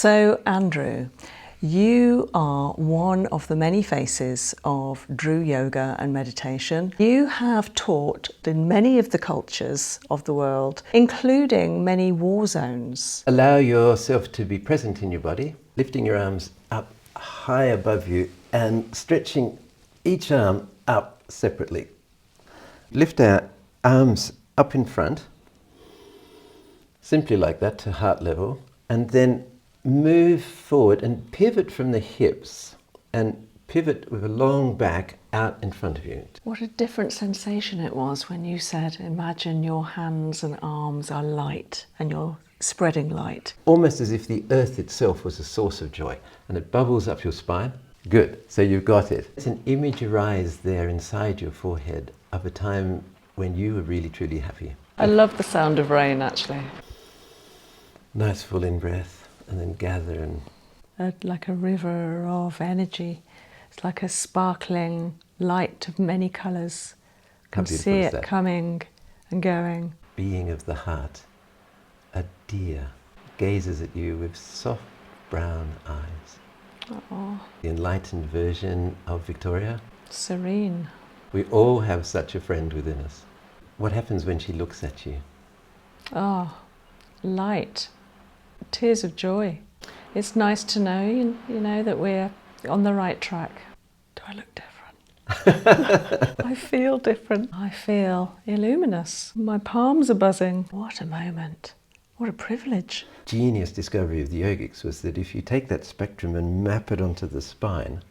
So, Andrew, you are one of the many faces of Dru Yoga and meditation. You have taught in many of the cultures of the world, including many war zones. Allow yourself to be present in your body, lifting your arms up high above you and stretching each arm up separately. Lift our arms up in front, simply like that, to heart level, and then move forward and pivot from the hips and pivot with a long back out in front of you. What a different sensation it was when you said, imagine your hands and arms are light and you're spreading light. Almost as if the earth itself was a source of joy and it bubbles up your spine. Good, so you've got it. It's an image arise there inside your forehead of a time when you were really truly happy. I love the sound of rain, actually. Nice full in breath. And then gather and... Like a river of energy. It's like a sparkling light of many colours. Can see it coming and going. Being of the heart, a deer gazes at you with soft brown eyes. Oh. The enlightened version of Victoria. Serene. We all have such a friend within us. What happens when she looks at you? Oh, light. Tears of joy. It's nice to know, you know, that we're on the right track. Do I look different? I feel different. I feel illuminous. My palms are buzzing. What a moment. What a privilege. Genius discovery of the yogics was that if you take that spectrum and map it onto the spine,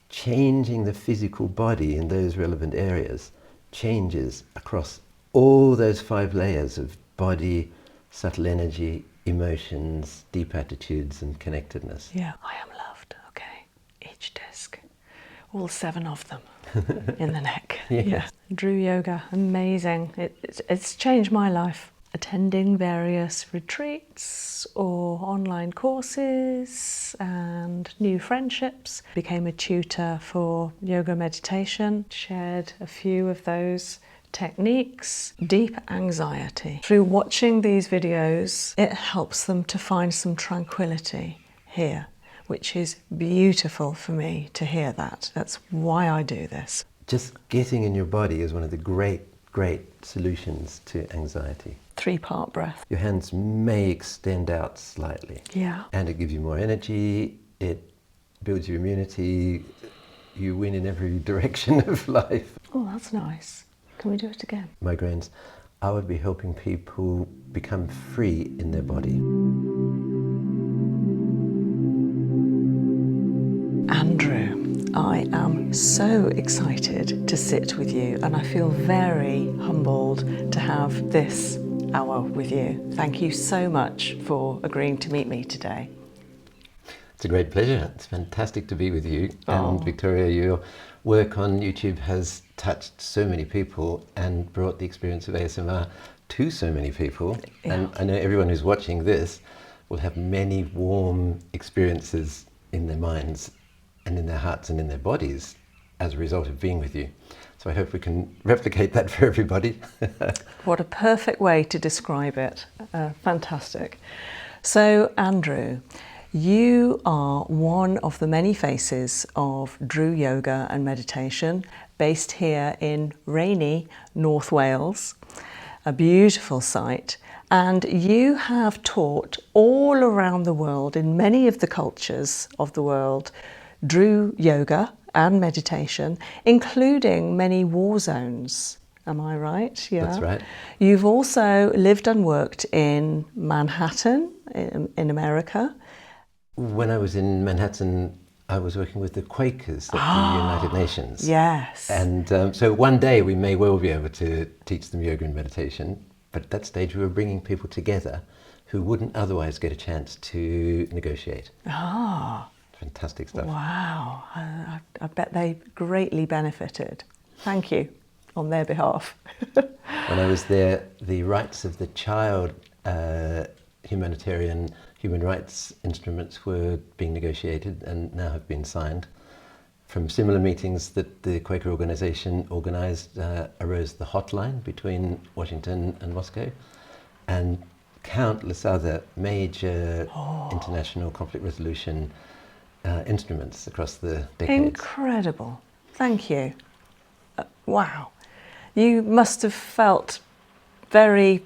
changing the physical body in those relevant areas changes across all those 5 layers of body, subtle energy, emotions, deep attitudes and connectedness. Yeah, I am loved, okay. Each disc, all 7 of them in the neck. Yes. Yeah. Dru Yoga, amazing. It's changed my life. Attending various retreats or online courses and new friendships. Became a tutor for yoga meditation, shared a few of those techniques. Deep anxiety. Through watching these videos, it helps them to find some tranquility here, which is beautiful for me to hear that. That's why I do this. Just getting in your body is one of the great solutions to anxiety. 3-part breath. Your hands may extend out slightly. Yeah. And it gives you more energy, it builds your immunity, you win in every direction of life. Oh, that's nice. Can we do it again? Migraines, I would be helping people become free in their body. Andrew, I am so excited to sit with you and I feel very humbled to have this hour with you. Thank you so much for agreeing to meet me today. It's a great pleasure. It's fantastic to be with you. And Victoria, your work on YouTube has touched so many people and brought the experience of ASMR to so many people. Yeah. And I know everyone who's watching this will have many warm experiences in their minds and in their hearts and in their bodies as a result of being with you. So I hope we can replicate that for everybody. What a perfect way to describe it. Fantastic. So, Andrew, you are one of the many faces of Dru Yoga and meditation, based here in rainy North Wales, a beautiful site, and you have taught all around the world, in many of the cultures of the world, Dru Yoga and meditation, including many war zones. Am I right? Yeah. That's right. You've also lived and worked in Manhattan, in America. When I was in Manhattan, I was working with the Quakers at the United Nations. Yes. And so one day we may well be able to teach them yoga and meditation, but at that stage we were bringing people together who wouldn't otherwise get a chance to negotiate. Fantastic stuff. Wow. I bet they greatly benefited. Thank you on their behalf. When I was there, the rights of the child humanitarian human rights instruments were being negotiated and now have been signed. From similar meetings that the Quaker organization organized arose the hotline between Washington and Moscow, and countless other major international conflict resolution instruments across the decades. Incredible. Thank you. Wow. You must have felt very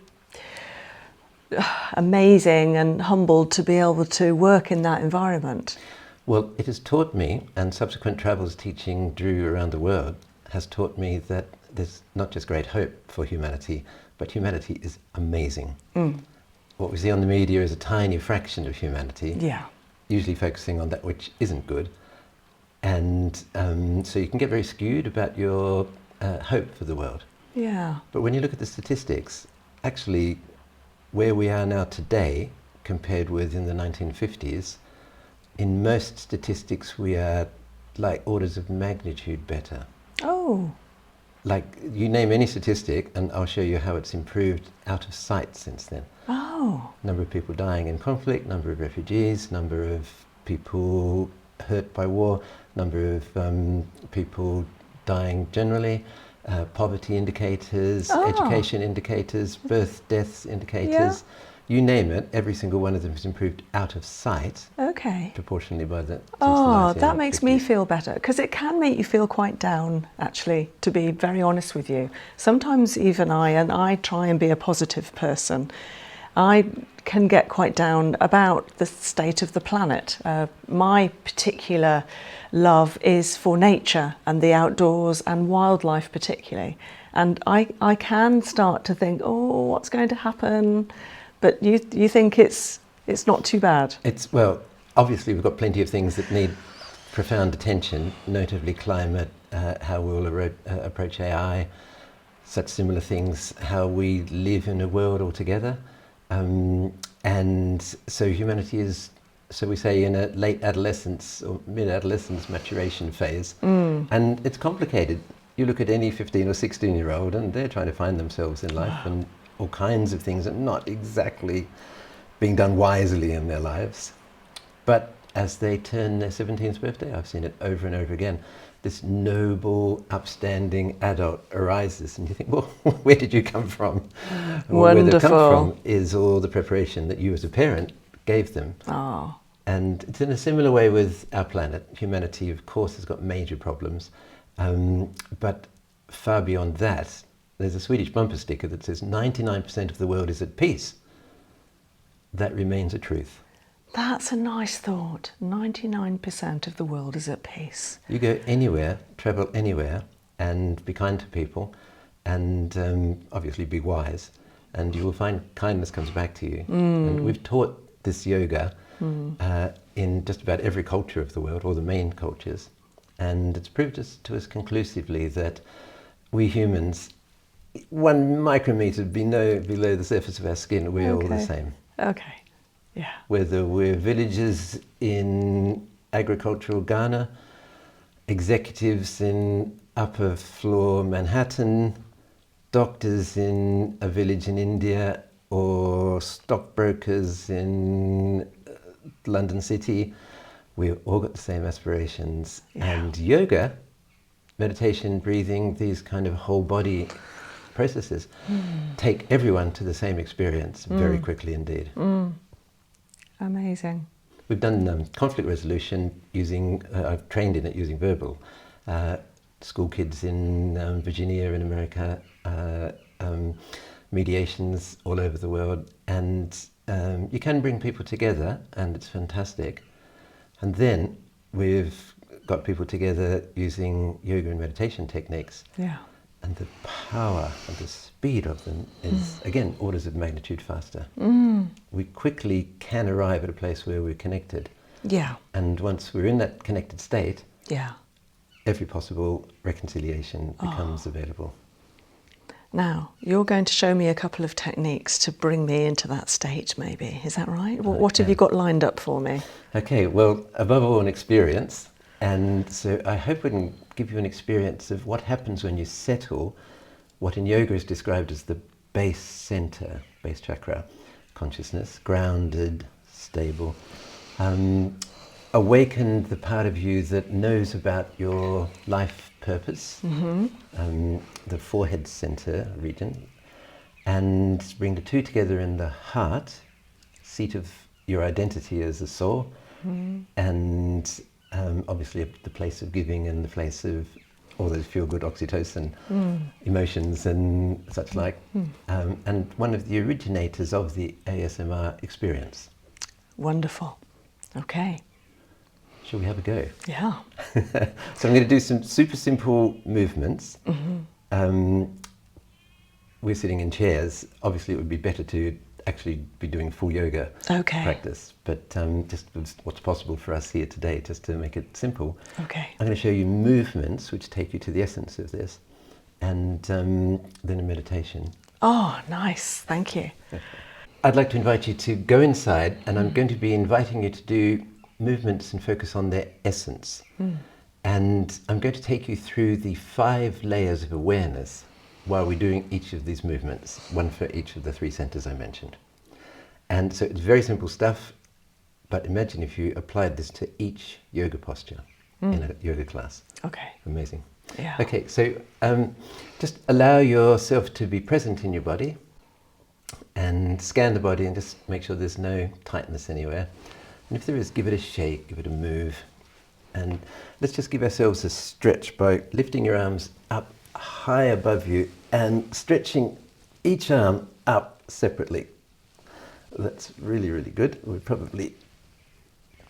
amazing and humbled to be able to work in that environment. Well, it has taught me, and subsequent travels teaching Dru around the world has taught me that there's not just great hope for humanity, but humanity is amazing. What we see on the media is a tiny fraction of humanity, usually focusing on that which isn't good. And so you can get very skewed about your hope for the world. Yeah. But when you look at the statistics, actually where we are now today compared with in the 1950s, in most statistics we are like orders of magnitude better. Oh. Like you name any statistic and I'll show you how it's improved out of sight since then. Oh. Number of people dying in conflict, number of refugees, number of people hurt by war, number of people dying generally, poverty indicators, education indicators, birth deaths indicators, you name it, every single one of them has improved out of sight. Okay. Proportionally by the that makes me feel better, because it can make you feel quite down, actually, to be very honest with you. Sometimes even I try and be a positive person, I can get quite down about the state of the planet. My particular love is for nature and the outdoors and wildlife particularly. And I can start to think, oh, what's going to happen? But you think it's not too bad? Well, obviously we've got plenty of things that need profound attention, notably climate, how we'll approach AI, such similar things, how we live in a world altogether. And so humanity is, so we say, in a late adolescence or mid-adolescence maturation phase. And it's complicated. You look at any 15 or 16-year-old and they're trying to find themselves in life, and all kinds of things are not exactly being done wisely in their lives. But as they turn their 17th birthday, I've seen it over and over again, this noble, upstanding adult arises, and you think, well, where did you come from? Wonderful. Where they've come from is all the preparation that you as a parent gave them. Oh. And it's in a similar way with our planet. Humanity, of course, has got major problems. But far beyond that, there's a Swedish bumper sticker that says 99% of the world is at peace. That remains a truth. That's a nice thought. 99% of the world is at peace. You go anywhere, travel anywhere, and be kind to people, and obviously be wise, and you will find kindness comes back to you. And we've taught this yoga in just about every culture of the world, or the main cultures, and it's proved to us conclusively that we humans, 1 micrometer below the surface of our skin, we're all the same. Okay. Yeah. Whether we're villagers in agricultural Ghana, executives in upper floor Manhattan, doctors in a village in India, or stockbrokers in London City, we've all got the same aspirations. And yoga, meditation, breathing, these kind of whole body processes take everyone to the same experience very quickly indeed. Amazing. We've done conflict resolution using, I've trained in it using verbal. School kids in Virginia in America, mediations all over the world, and you can bring people together, and it's fantastic. And then we've got people together using yoga and meditation techniques. Yeah. And the power and the speed of them is, again, orders of magnitude faster. We quickly can arrive at a place where we're connected. Yeah. And once we're in that connected state, Yeah. every possible reconciliation becomes available. Now, you're going to show me a couple of techniques to bring me into that state, maybe. Is that right? What have you got lined up for me? Okay, well, above all, an experience. And so I hope we can give you an experience of what happens when you settle what in yoga is described as the base center, base chakra consciousness, grounded, stable. Awaken the part of you that knows about your life purpose, the forehead center region, and bring the two together in the heart, seat of your identity as a soul, and obviously the place of giving and the place of all those feel-good oxytocin emotions and such like, and one of the originators of the ASMR experience. Wonderful. Okay. Shall we have a go? Yeah. So I'm going to do some super simple movements. We're sitting in chairs. Obviously it would be better to actually be doing full yoga practice, but just what's possible for us here today, just to make it simple. Okay. I'm going to show you movements which take you to the essence of this, and then a meditation. Oh, nice. Thank you. I'd like to invite you to go inside, and I'm going to be inviting you to do movements and focus on their essence. And I'm going to take you through the 5 layers of awareness while we're doing each of these movements, one for each of the 3 centers I mentioned. And so it's very simple stuff, but imagine if you applied this to each yoga posture in a yoga class. Okay. Amazing. Yeah. Okay, so just allow yourself to be present in your body and scan the body and just make sure there's no tightness anywhere. And if there is, give it a shake, give it a move. And let's just give ourselves a stretch by lifting your arms up high above you and stretching each arm up separately. That's really, really good. We're probably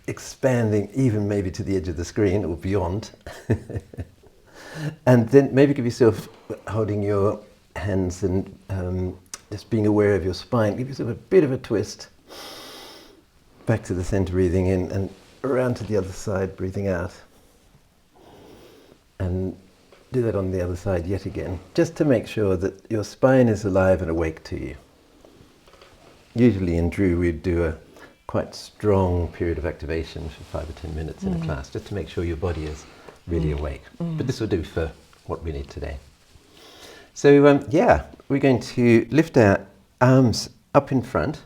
expanding even maybe to the edge of the screen or beyond. And then maybe give yourself, holding your hands and just being aware of your spine, give yourself a bit of a twist. Back to the center, breathing in, and around to the other side, breathing out. And do that on the other side yet again, just to make sure that your spine is alive and awake to you. Usually in Dru we'd do a quite strong period of activation for 5 or 10 minutes in a class, just to make sure your body is really awake. But this will do for what we need today. So yeah, we're going to lift our arms up in front,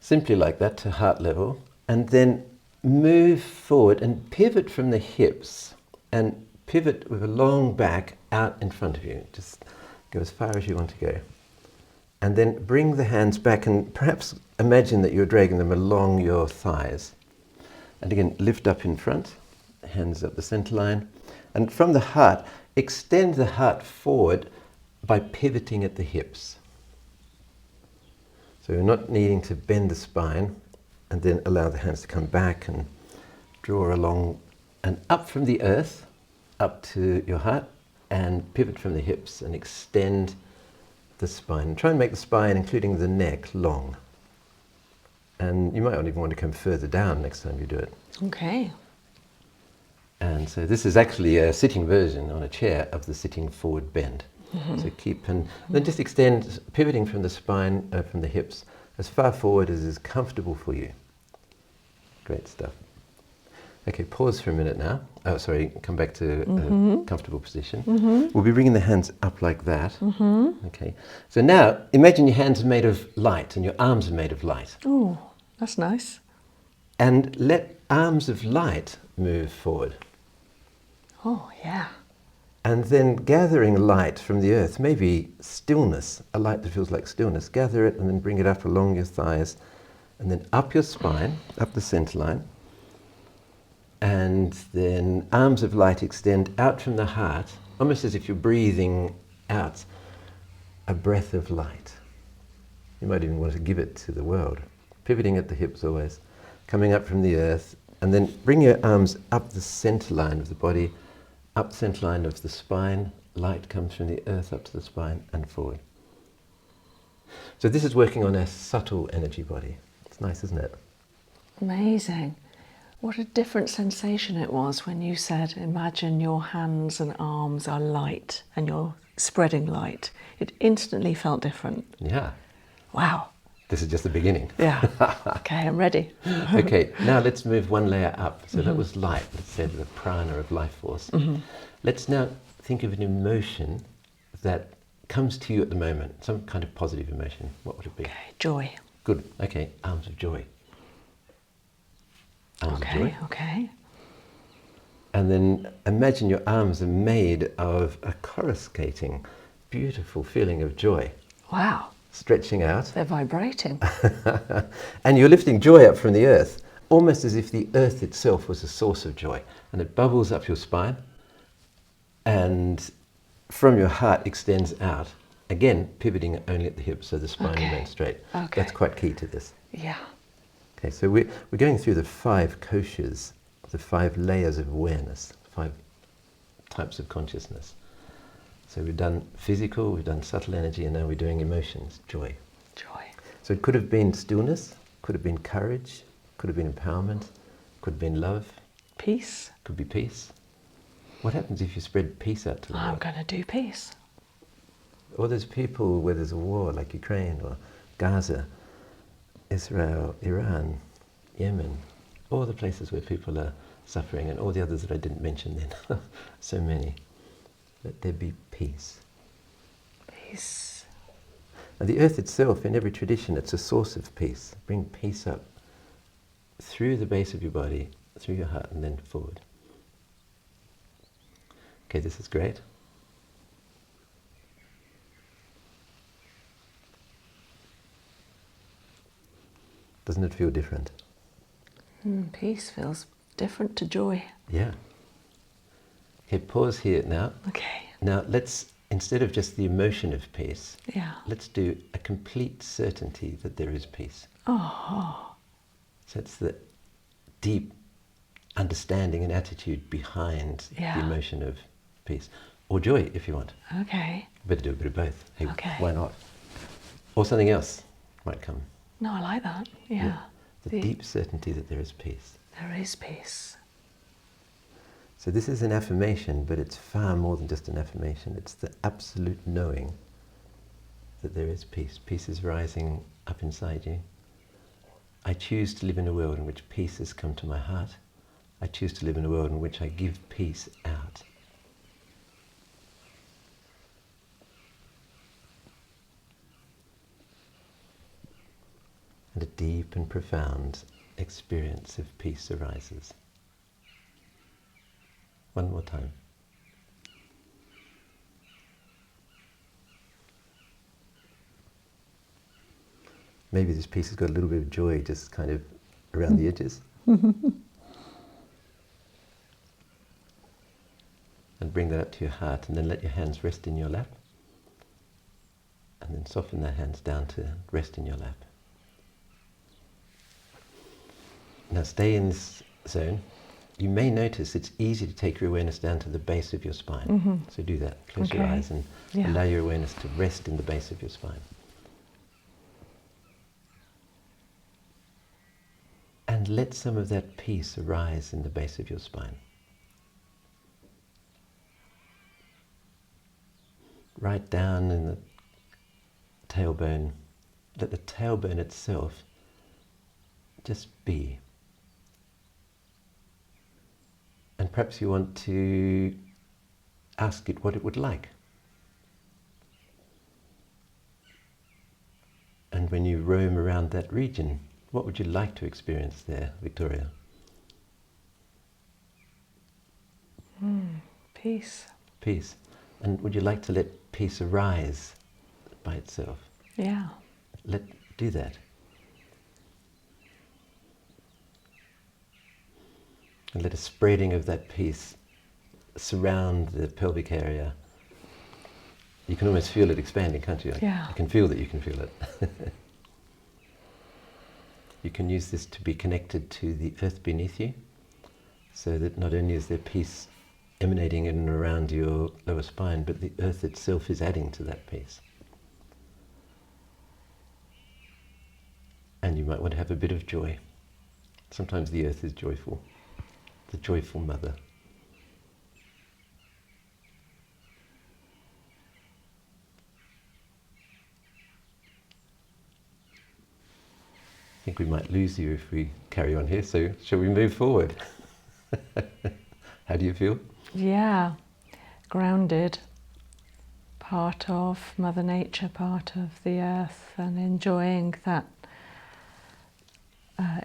simply like that, to heart level, and then move forward and pivot from the hips, and pivot with a long back out in front of you. Just go as far as you want to go. And then bring the hands back, and perhaps imagine that you're dragging them along your thighs. And again, lift up in front, hands up the center line. And from the heart, extend the heart forward by pivoting at the hips. So you're not needing to bend the spine, and then allow the hands to come back and draw along and up from the earth, up to your heart, and pivot from the hips and extend the spine. Try and make the spine, including the neck, long. And you might not even want to come further down next time you do it. Okay. And so this is actually a sitting version on a chair of the sitting forward bend. So keep, and then just extend, pivoting from the spine, from the hips, as far forward as is comfortable for you. Great stuff. Okay, pause for a minute now. Oh, sorry, come back to a comfortable position. We'll be bringing the hands up like that. Okay, so now imagine your hands are made of light and your arms are made of light. Oh, that's nice. And let arms of light move forward. Oh, yeah. And then gathering light from the earth, maybe stillness, a light that feels like stillness, gather it and then bring it up along your thighs and then up your spine, up the center line. And then arms of light extend out from the heart, almost as if you're breathing out a breath of light. You might even want to give it to the world. Pivoting at the hips always, coming up from the earth, and then bring your arms up the center line of the body, up the center line of the spine. Light comes from the earth up to the spine and forward. So this is working on a subtle energy body. It's nice, isn't it? Amazing. What a different sensation it was when you said, imagine your hands and arms are light and you're spreading light. It instantly felt different. Yeah. Wow. This is just the beginning. Yeah. Okay, I'm ready. Okay, now let's move one layer up. So that was light, let's say the prana of life force. Let's now think of an emotion that comes to you at the moment, some kind of positive emotion. What would it be? Okay, joy. Good. Okay, arms of joy. Arms of joy. Okay. And then imagine your arms are made of a coruscating beautiful feeling of joy. Wow. Stretching out. They're vibrating. And you're lifting joy up from the earth, almost as if the earth itself was a source of joy. And it bubbles up your spine, and from your heart extends out. Again, pivoting only at the hips, so the spine remains straight. Okay. That's quite key to this. Yeah. Okay, so we're going through the 5 koshas, the 5 layers of awareness, 5 types of consciousness. So we've done physical, we've done subtle energy, and now we're doing emotions, joy. Joy. So it could have been stillness, could have been courage, could have been empowerment, could have been love. Peace. Could be peace. What happens if you spread peace out to the I'm world? going to do peace. Or there's people where there's a war, like Ukraine or Gaza, Israel, Iran, Yemen, all the places where people are suffering, and all the others that I didn't mention then. So many. Let there be peace. Peace. And the earth itself, in every tradition, it's a source of peace. Bring peace up through the base of your body, through your heart, and then forward. Okay, this is great. Doesn't it feel different? Peace feels different to joy. Yeah. Okay, pause here now. Okay. Now let's, instead of just the emotion of peace, Yeah. let's do a complete certainty that there is peace. Oh. So it's the deep understanding and attitude behind the emotion of peace. Or joy, if you want. Okay. Better do a bit of both. Hey, Okay. why not? Or something else might come. No, I like that. Yeah. The deep certainty that there is peace. There is peace. So this is an affirmation, but it's far more than just an affirmation. It's the absolute knowing that there is peace. Peace is rising up inside you. I choose to live in a world in which peace has come to my heart. I choose to live in a world in which I give peace out. And a deep and profound experience of peace arises. One more time. Maybe this piece has got a little bit of joy just kind of around the edges. And bring that up to your heart, and then let your hands rest in your lap. And then soften the hands down to rest in your lap. Now stay in this zone. You may notice it's easy to take your awareness down to the base of your spine. So do that. Close your eyes and allow your awareness to rest in the base of your spine. And let some of that peace arise in the base of your spine. Right down in the tailbone. Let the tailbone itself just be. And perhaps you want to ask it what it would like. And when you roam around that region, what would you like to experience there, Victoria? Peace. Peace. And would you like to let peace arise by itself? Yeah. Do that. And let a spreading of that peace surround the pelvic area. You can almost feel it expanding, can't you? Yeah. You can feel that you can feel it. You can use this to be connected to the earth beneath you, so that not only is there peace emanating in and around your lower spine, but the earth itself is adding to that peace. And you might want to have a bit of joy. Sometimes the earth is joyful, the joyful mother. I think we might lose you if we carry on here, so shall we move forward? How do you feel? Yeah. Grounded. Part of Mother Nature, part of the earth, and enjoying that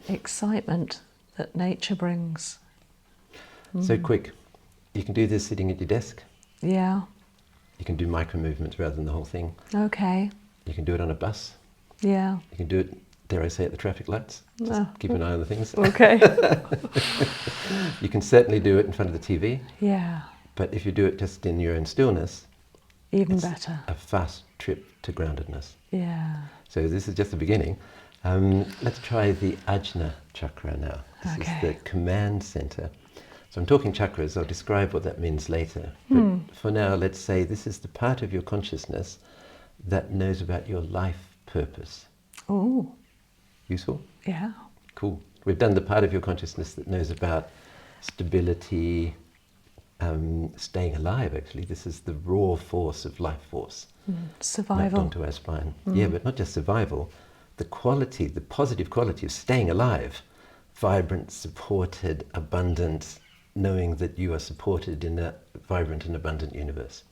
excitement that nature brings. So quick. You can do this sitting at your desk. Yeah. You can do micro movements rather than the whole thing. Okay. You can do it on a bus. Yeah. You can do it, dare I say, at the traffic lights. Just keep an eye on the things. Okay. You can certainly do it in front of the TV. Yeah. But if you do it just in your own stillness, Even it's better. a fast trip to groundedness. Yeah. So this is just the beginning. Let's try the Ajna chakra now. This is the command center. So I'm talking chakras, I'll describe what that means later. But for now, let's say this is the part of your consciousness that knows about your life purpose. Oh. Useful? Yeah. Cool. We've done the part of your consciousness that knows about stability, staying alive, actually. This is the raw force of life force. Survival. Mapped onto our spine. Yeah, but not just survival. The quality, the positive quality of staying alive. Vibrant, supported, abundant, knowing that you are supported in a vibrant and abundant universe.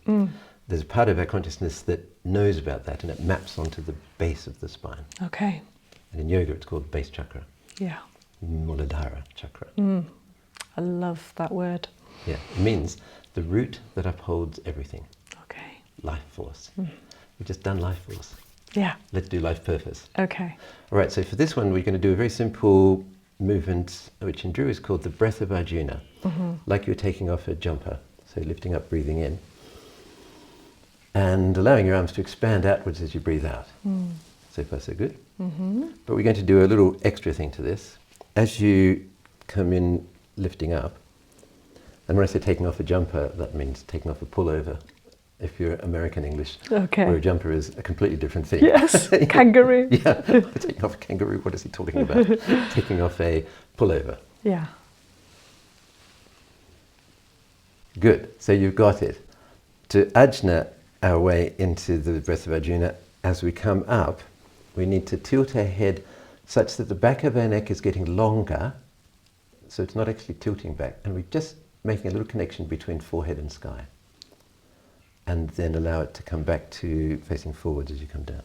There's a part of our consciousness that knows about that, and it maps onto the base of the spine. Okay. And in yoga it's called base chakra. Yeah. Muladhara chakra. I love that word. Yeah, it means the root that upholds everything. Okay. Life force. We've just done life force. Yeah. Let's do life purpose. Okay. All right, so for this one we're going to do a very simple movement, which in Dru is called the breath of Arjuna. Like you're taking off a jumper. So lifting up, breathing in. And allowing your arms to expand outwards as you breathe out. So far so good. But we're going to do a little extra thing to this. As you come in lifting up, and when I say taking off a jumper, that means taking off a pullover. If you're American English, Okay. where a jumper is a completely different thing. Yes, kangaroo. Yeah, taking off a kangaroo, what is he talking about? Taking off a pullover. Yeah. Good, so you've got it. To ajna our way into the breath of Arjuna, as we come up, we need to tilt our head such that the back of our neck is getting longer, so it's not actually tilting back, and we're just making a little connection between forehead and sky. And then allow it to come back to facing forwards as you come down.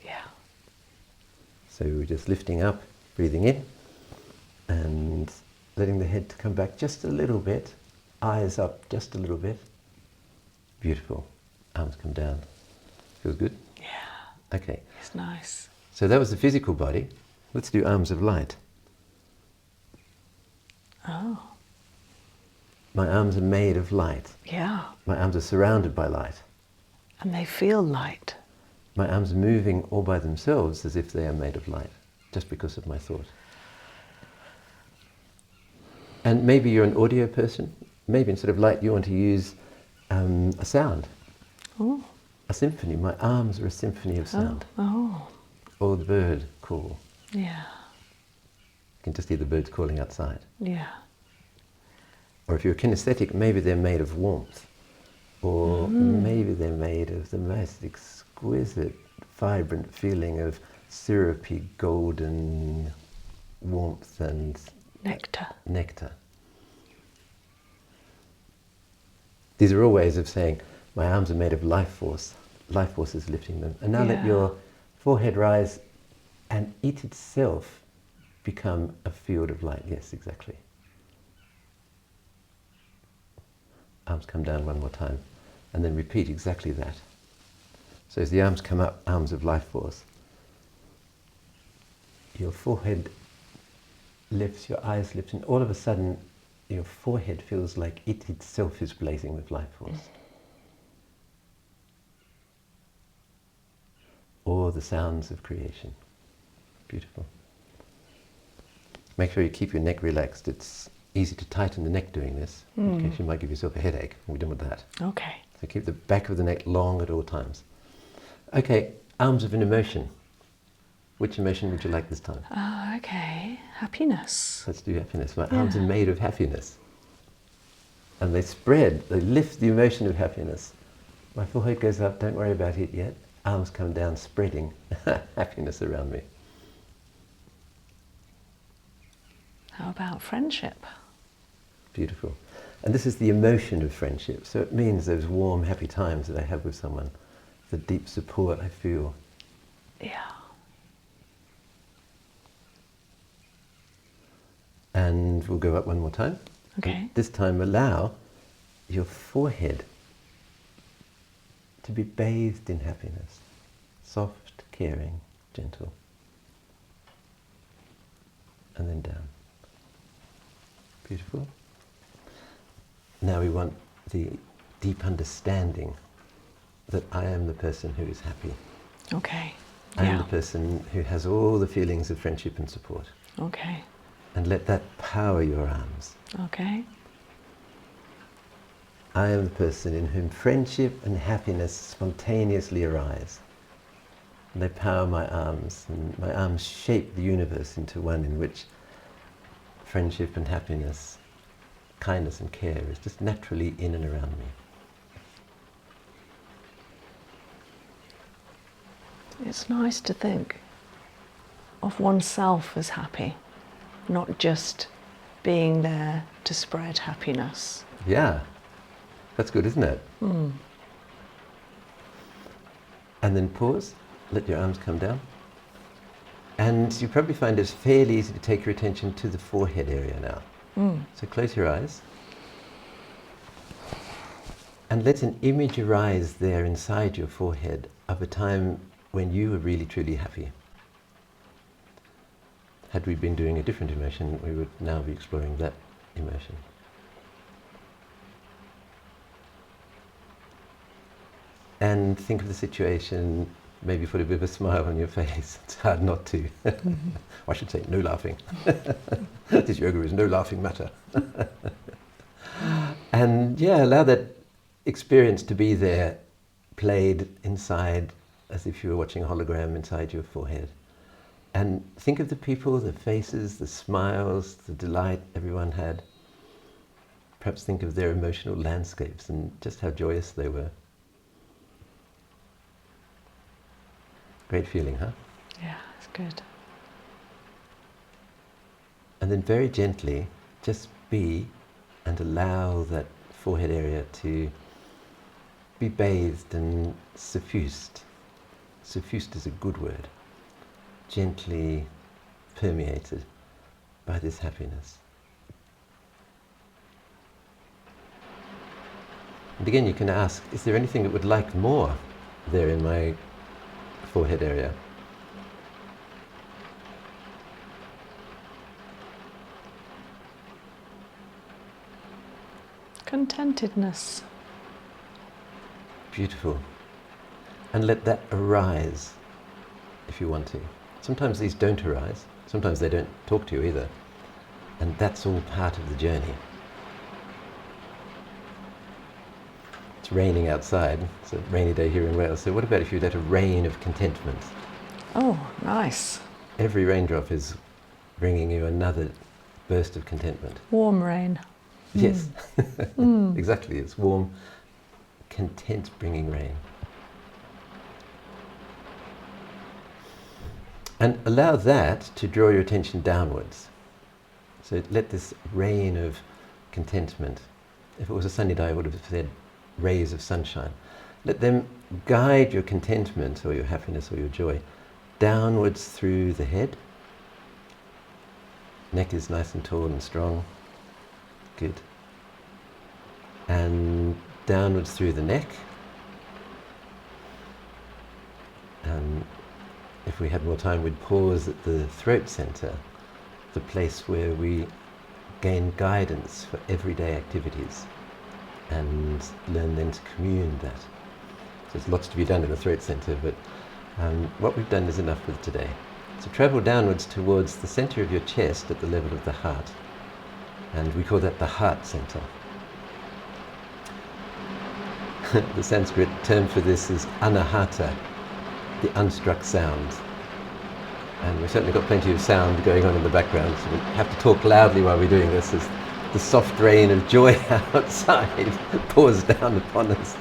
Yeah. So we're just lifting up, breathing in, and letting the head to come back just a little bit, eyes up just a little bit. Beautiful. Arms come down. Feels good? Yeah. Okay. It's nice. So that was the physical body. Let's do arms of light. Oh. My arms are made of light. Yeah. My arms are surrounded by light. And they feel light. My arms are moving all by themselves as if they are made of light, just because of my thought. And maybe you're an audio person. Maybe instead of light you want to use a sound. Oh. A symphony. My arms are a symphony of sound. Oh. Or the bird call. Yeah. You can just hear the birds calling outside. Yeah. Or if you're kinesthetic, maybe they're made of warmth. Or maybe they're made of the most exquisite, vibrant feeling of syrupy, golden warmth and nectar. These are all ways of saying, my arms are made of life force. Life force is lifting them. And now let your forehead rise and it itself become a field of light. Yes, exactly. Arms come down one more time, and then repeat exactly that. So as the arms come up, arms of life force, your forehead lifts, your eyes lift, and all of a sudden your forehead feels like it itself is blazing with life force. Or the sounds of creation. Beautiful. Make sure you keep your neck relaxed. It's easy to tighten the neck doing this, in case you might give yourself a headache. We're done with that. Okay. So keep the back of the neck long at all times. Okay, arms of an emotion. Which emotion would you like this time? Oh, okay. Happiness. Let's do happiness. My arms are made of happiness. And they spread, they lift the emotion of happiness. My forehead goes up, don't worry about it yet. Arms come down, spreading happiness around me. How about friendship? Beautiful. And this is the emotion of friendship. So it means those warm, happy times that I have with someone, the deep support I feel. Yeah. And we'll go up one more time. Okay. And this time allow your forehead to be bathed in happiness. Soft, caring, gentle. And then down. Beautiful. Now we want the deep understanding that I am the person who is happy. Okay. I am the person who has all the feelings of friendship and support. Okay. And let that power your arms. Okay. I am the person in whom friendship and happiness spontaneously arise. And they power my arms, and my arms shape the universe into one in which friendship and happiness, kindness and care is just naturally in and around me. It's nice to think of oneself as happy, not just being there to spread happiness. Yeah, that's good, isn't it? Mm. And then pause, let your arms come down. And you probably find it's fairly easy to take your attention to the forehead area now. Mm. So close your eyes. And let an image arise there inside your forehead of a time when you were really, truly happy. Had we been doing a different emotion, we would now be exploring that emotion. And think of the situation, maybe put a bit of a smile on your face. It's hard not to. Mm-hmm. I should say no laughing. This yoga is no laughing matter. And yeah, allow that experience to be there, played inside as if you were watching a hologram inside your forehead. And think of the people, the faces, the smiles, the delight everyone had. Perhaps think of their emotional landscapes and just how joyous they were. Great feeling, huh? Yeah, it's good. And then very gently, just be and allow that forehead area to be bathed and suffused. Suffused is a good word. Gently permeated by this happiness. And again, you can ask, is there anything that would like more there in my forehead area? Contentedness. Beautiful. And let that arise if you want to. Sometimes these don't arise. Sometimes they don't talk to you either. And that's all part of the journey. It's raining outside. It's a rainy day here in Wales. So what about if you let a rain of contentment? Oh, nice. Every raindrop is bringing you another burst of contentment. Warm rain. Yes, exactly. It's warm, content-bringing rain. And allow that to draw your attention downwards. So let this rain of contentment, if it was a sunny day I would have said rays of sunshine, let them guide your contentment or your happiness or your joy downwards through the head. Neck is nice and tall and strong. Good. And downwards through the neck. And if we had more time, we'd pause at the throat center, the place where we gain guidance for everyday activities and learn then to commune that. So there's lots to be done in the throat center, but what we've done is enough for today. So travel downwards towards the center of your chest at the level of the heart. And we call that the heart center. The Sanskrit term for this is anahata, the unstruck sound. And we've certainly got plenty of sound going on in the background, so we have to talk loudly while we're doing this as the soft rain of joy outside pours down upon us.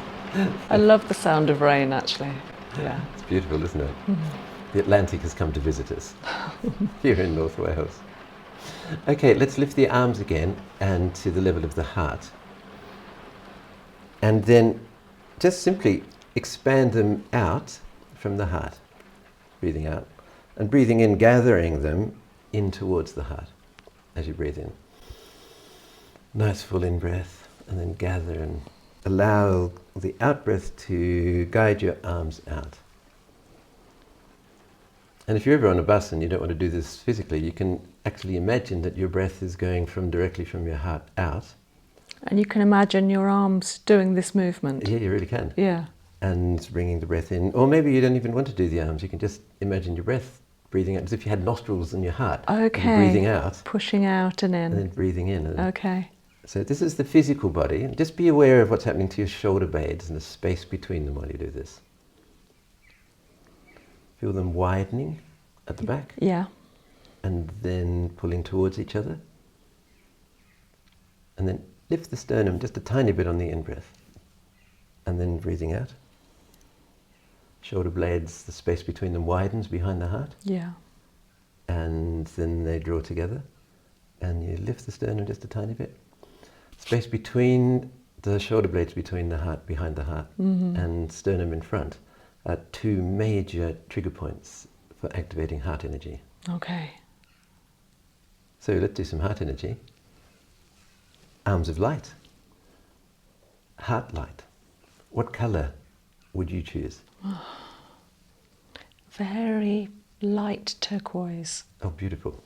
I love the sound of rain, actually. Yeah. It's beautiful, isn't it? Mm-hmm. The Atlantic has come to visit us here in North Wales. Okay, let's lift the arms again and to the level of the heart. And then just simply expand them out from the heart. Breathing out. And breathing in, gathering them in towards the heart as you breathe in. Nice full in breath, and then gather and allow the out-breath to guide your arms out. And if you're ever on a bus and you don't want to do this physically, you can actually imagine that your breath is going directly from your heart out. And you can imagine your arms doing this movement. Yeah, you really can. Yeah. And bringing the breath in. Or maybe you don't even want to do the arms. You can just imagine your breath breathing out as if you had nostrils in your heart. Okay. And breathing out. Pushing out and in. And then breathing in. Okay. So this is the physical body. And just be aware of what's happening to your shoulder blades and the space between them while you do this. Feel them widening at the back. Yeah. And then pulling towards each other. And then lift the sternum just a tiny bit on the in-breath. And then breathing out. Shoulder blades, the space between them widens behind the heart. Yeah. And then they draw together. And you lift the sternum just a tiny bit. Space between the shoulder blades between the heart, behind the heart, and sternum in front are two major trigger points for activating heart energy. Okay. So let's do some heart energy. Arms of light. Heart light. What colour would you choose? Very light turquoise. Oh, beautiful.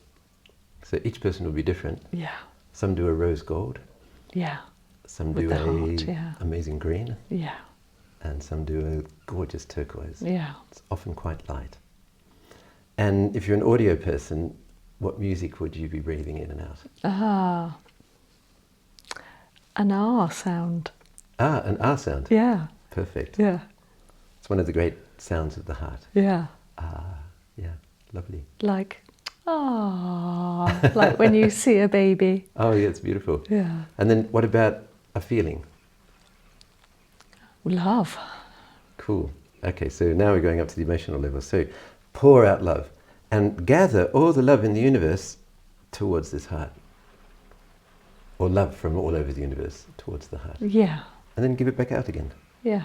So each person will be different. Yeah. Some do a rose gold. Yeah. Some With do the a heart, yeah. amazing green. Yeah. And some do a gorgeous turquoise. Yeah. It's often quite light. And if you're an audio person, what music would you be breathing in and out? Ah. An R sound. Ah, an R sound. Yeah. Perfect. Yeah. It's one of the great sounds of the heart. Yeah. Ah, yeah, lovely. Like, ah, like when you see a baby. Oh, yeah, it's beautiful. Yeah. And then what about a feeling? Love. Cool. Okay, so now we're going up to the emotional level. So pour out love and gather all the love in the universe towards this heart. Or love from all over the universe towards the heart. Yeah. And then give it back out again. Yeah.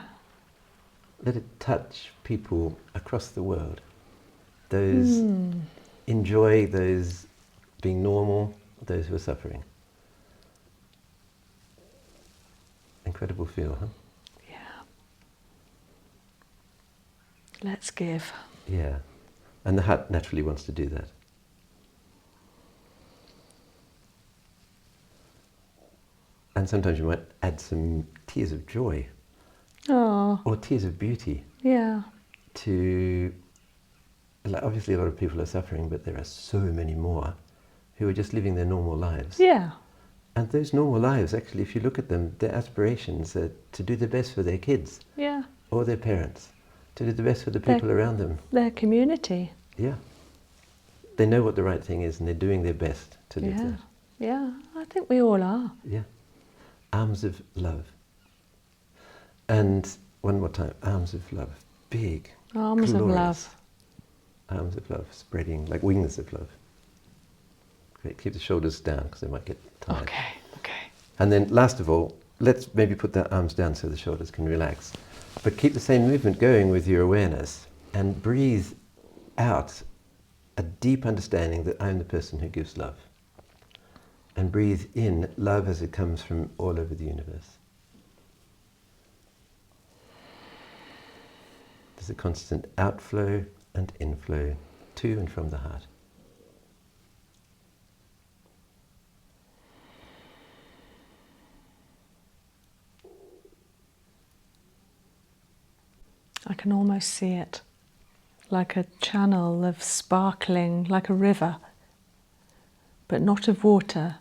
Let it touch people across the world. Those enjoy, those being normal, those who are suffering. Incredible feel, huh? Yeah. Let's give. Yeah. And the heart naturally wants to do that. And sometimes you might add some tears of joy Oh. or tears of beauty Yeah. to, like, obviously a lot of people are suffering, but there are so many more who are just living their normal lives. Yeah. And those normal lives, actually, if you look at them, their aspirations are to do the best for their kids Yeah. or their parents, to do the best for the people around them. Their community. Yeah. They know what the right thing is and they're doing their best to live Yeah. that. Yeah. I think we all are. Yeah. Arms of love. And one more time, arms of love. Big. Arms of glorious love. Arms of love, spreading like wings of love. Great. Keep the shoulders down because they might get tired. Okay. Okay. And then last of all, let's maybe put the arms down so the shoulders can relax. But keep the same movement going with your awareness and breathe out a deep understanding that I'm the person who gives love. And breathe in love as it comes from all over the universe. There's a constant outflow and inflow to and from the heart. I can almost see it. Like a channel of sparkling, like a river. But not of water,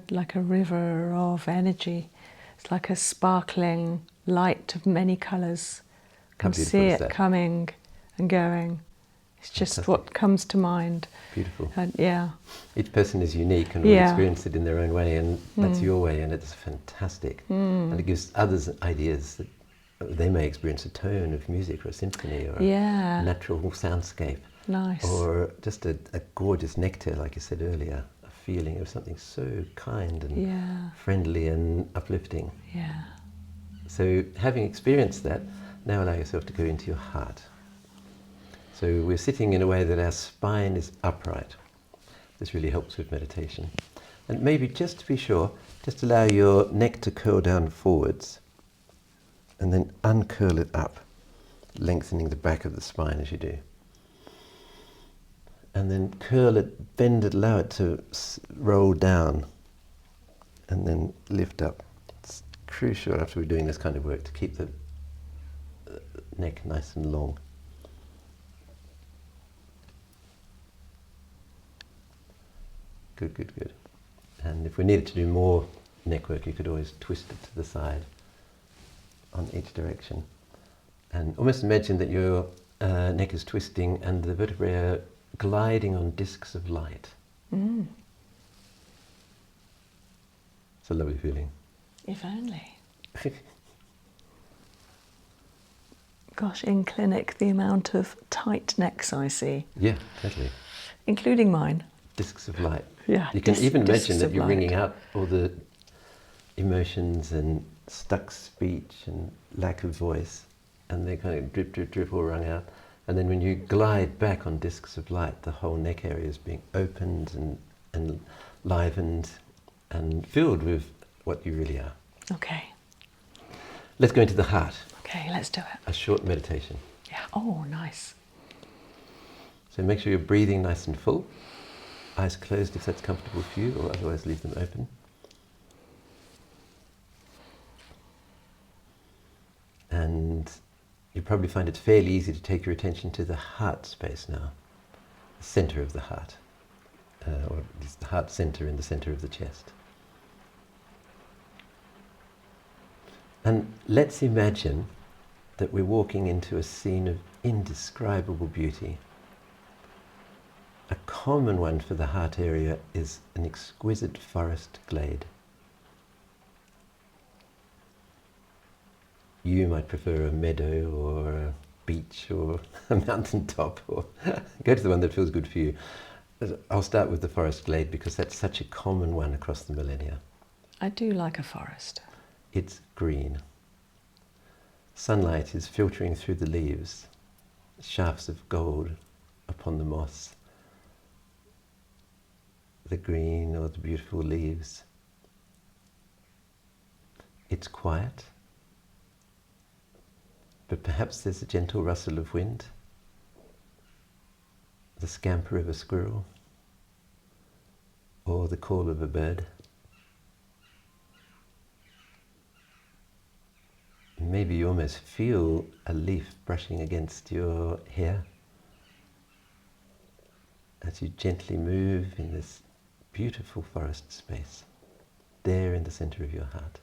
like a river of energy. It's like a sparkling light of many colours. Can see it coming and going. It's just Fantastic. what comes to mind. Beautiful. Yeah. Each person is unique and will experience it in their own way, and that's your way, and it's fantastic. And it gives others ideas that they may experience a tone of music or a symphony or a natural soundscape. Nice. Or just a gorgeous nectar, like you said earlier, a feeling of something so kind and friendly and uplifting. Yeah. So having experienced that, now allow yourself to go into your heart. So we're sitting in a way that our spine is upright. This really helps with meditation. And maybe just to be sure, just allow your neck to curl down forwards And then uncurl it up, lengthening the back of the spine as you do. And then curl it, bend it, allow it to roll down, and then lift up. It's crucial after we're doing this kind of work to keep the neck nice and long. Good, good, good. And if we needed to do more neck work, you could always twist it to the side on each direction. And almost imagine that your neck is twisting and the vertebrae are gliding on discs of light. Mm. It's a lovely feeling. If only. Gosh, in clinic, the amount of tight necks I see. Yeah, totally. Including mine. Discs of light. Yeah. You can even imagine that you're light. wringing out all the emotions and stuck speech and lack of voice, and they kind of drip, drip, drip all wrung out. And then when you glide back on discs of light, the whole neck area is being opened and livened and filled with what you really are. Okay. Let's go into the heart. Okay, let's do it. A short meditation. Yeah. Oh, nice. So make sure you're breathing nice and full. Eyes closed if that's comfortable for you, or otherwise leave them open. And you probably find it fairly easy to take your attention to the heart space now, the center of the heart, or at least the heart center in the center of the chest. And let's imagine that we're walking into a scene of indescribable beauty. A common one for the heart area is an exquisite forest glade. You might prefer a meadow or a beach or a mountain top, or go to the one that feels good for you. I'll start with the forest glade because that's such a common one across the millennia. I do like a forest. It's green. Sunlight is filtering through the leaves, shafts of gold upon the moss, the green or the beautiful leaves. It's quiet, but perhaps there's a gentle rustle of wind, the scamper of a squirrel, or the call of a bird. Maybe you almost feel a leaf brushing against your hair as you gently move in this beautiful forest space, there in the center of your heart.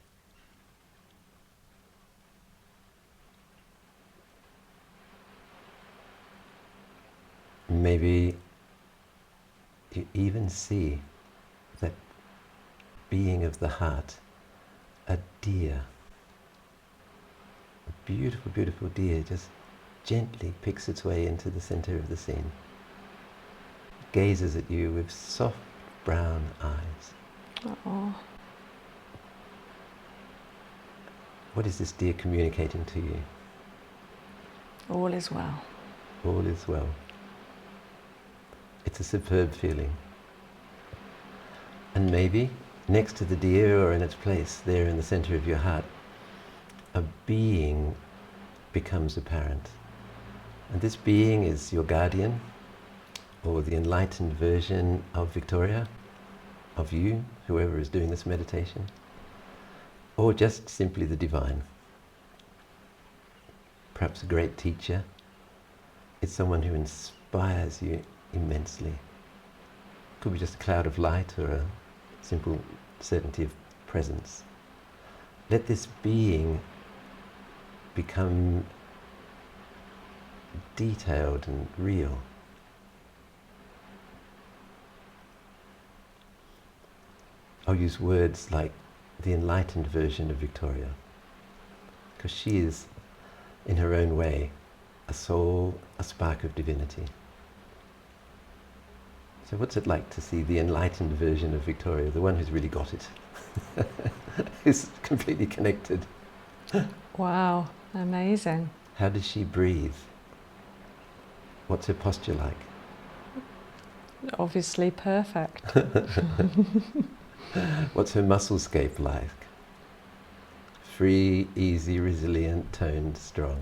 Maybe you even see that being of the heart, a deer. A beautiful, beautiful deer just gently picks its way into the center of the scene. Gazes at you with soft brown eyes. Oh. What is this deer communicating to you? All is well. All is well. It's a superb feeling. And maybe next to the deer or in its place there in the center of your heart, a being becomes apparent. And this being is your guardian, or the enlightened version of Victoria, of you, whoever is doing this meditation, or just simply the divine. Perhaps a great teacher. It's someone who inspires you immensely. Could be just a cloud of light or a simple certainty of presence. Let this being become detailed and real. I'll use words like the enlightened version of Victoria, because she is, in her own way, a soul, a spark of divinity. So what's it like to see the enlightened version of Victoria, the one who's really got it, who's completely connected? Wow, amazing. How does she breathe? What's her posture like? Obviously perfect. What's her muscle scape like? free, easy, resilient, toned, strong.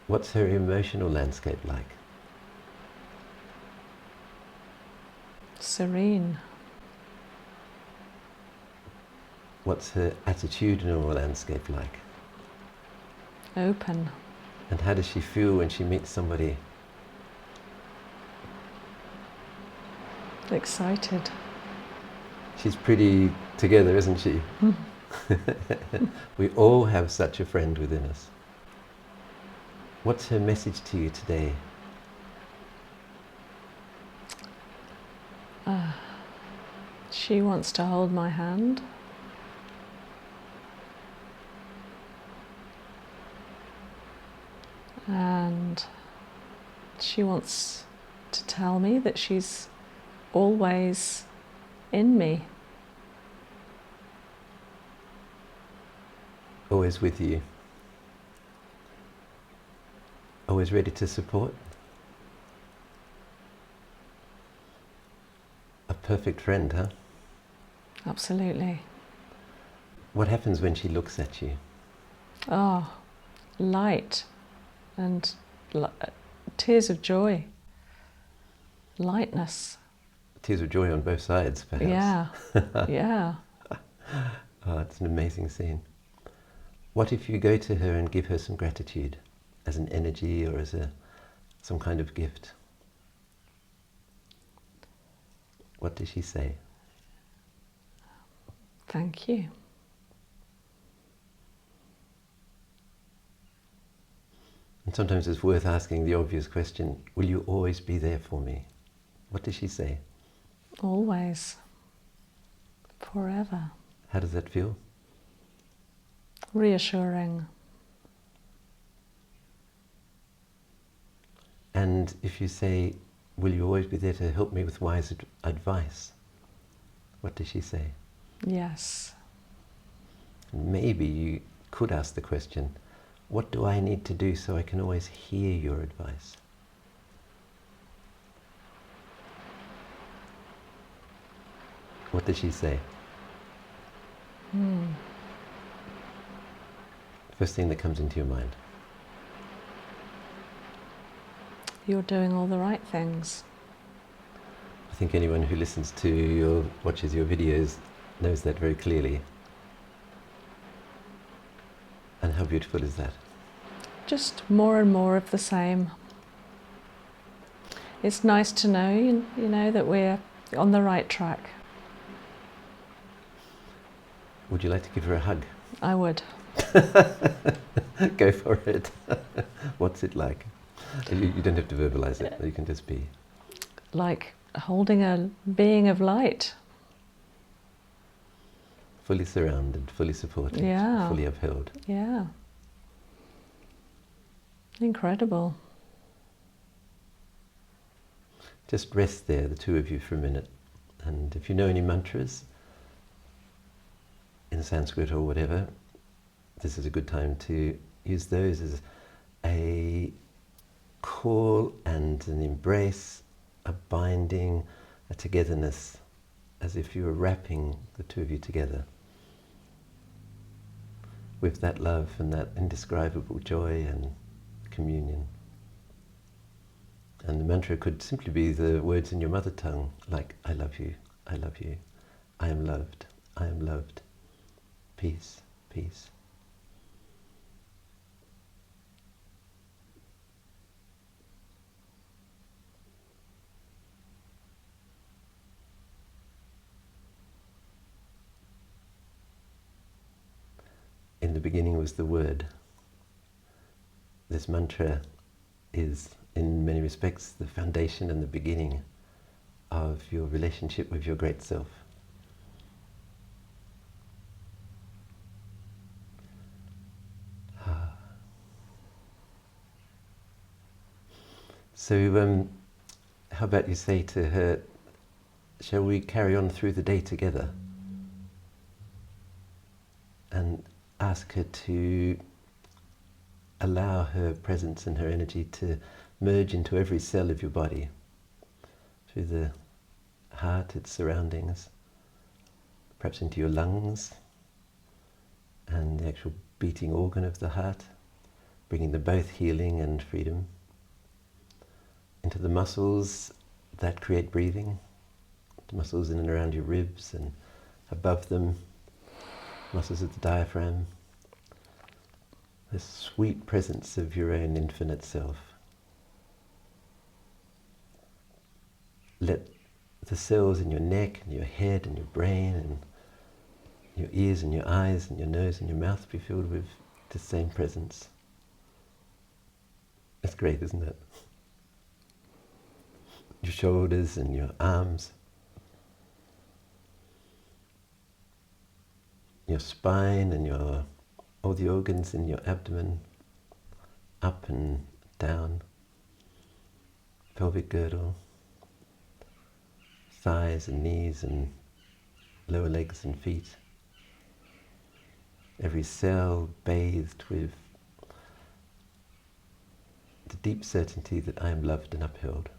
What's her emotional landscape like? Serene. What's her attitudinal landscape like? Open. And how does she feel when she meets somebody? Excited. She's pretty together, isn't she? We all have such a friend within us. What's her message to you today? She wants to hold my hand. And she wants to tell me that she's always in me. Always with you. Always ready to support. A perfect friend, huh? Absolutely. What happens when she looks at you? Oh, light and tears of joy. Lightness. Tears of joy on both sides, perhaps. Yeah, yeah. Oh, it's an amazing scene. What if you go to her and give her some gratitude as an energy or as some kind of gift? What does she say? Thank you. And sometimes it's worth asking the obvious question, will you always be there for me? What does she say? Always. Forever. How does that feel? Reassuring. And if you say, will you always be there to help me with wise advice? What does she say? Yes. Maybe you could ask the question, what do I need to do so I can always hear your advice? What does she say? First thing that comes into your mind. You're doing all the right things. I think anyone who listens to your, watches your videos knows that very clearly. And how beautiful is that? Just more and more of the same. It's nice to know, you know, that we're on the right track. Would you like to give her a hug? I would. Go for it. What's it like? You don't have to verbalize it, you can just be. Like holding a being of light. Fully surrounded, fully supported, Yeah. fully upheld. Yeah. Incredible. Just rest there, the two of you, for a minute. And if you know any mantras, in Sanskrit or whatever, this is a good time to use those as a call and an embrace, a binding, a togetherness, as if you were wrapping the two of you together with that love and that indescribable joy and communion. And the mantra could simply be the words in your mother tongue, like, I love you, I love you, I am loved, I am loved, peace, peace. In the beginning was the word. This mantra is, in many respects, the foundation and the beginning of your relationship with your great self. So, how about you say to her, shall we carry on through the day together? And ask her to allow her presence and her energy to merge into every cell of your body, through the heart, its surroundings, perhaps into your lungs, and the actual beating organ of the heart, bringing them both healing and freedom into the muscles that create breathing, the muscles in and around your ribs and above them, muscles of the diaphragm, the sweet presence of your own infinite self. Let the cells in your neck and your head and your brain and your ears and your eyes and your nose and your mouth be filled with the same presence. It's great, isn't it? Your shoulders and your arms, your spine and all the organs in your abdomen, up and down, pelvic girdle, thighs and knees and lower legs and feet. Every cell bathed with the deep certainty that I am loved and upheld.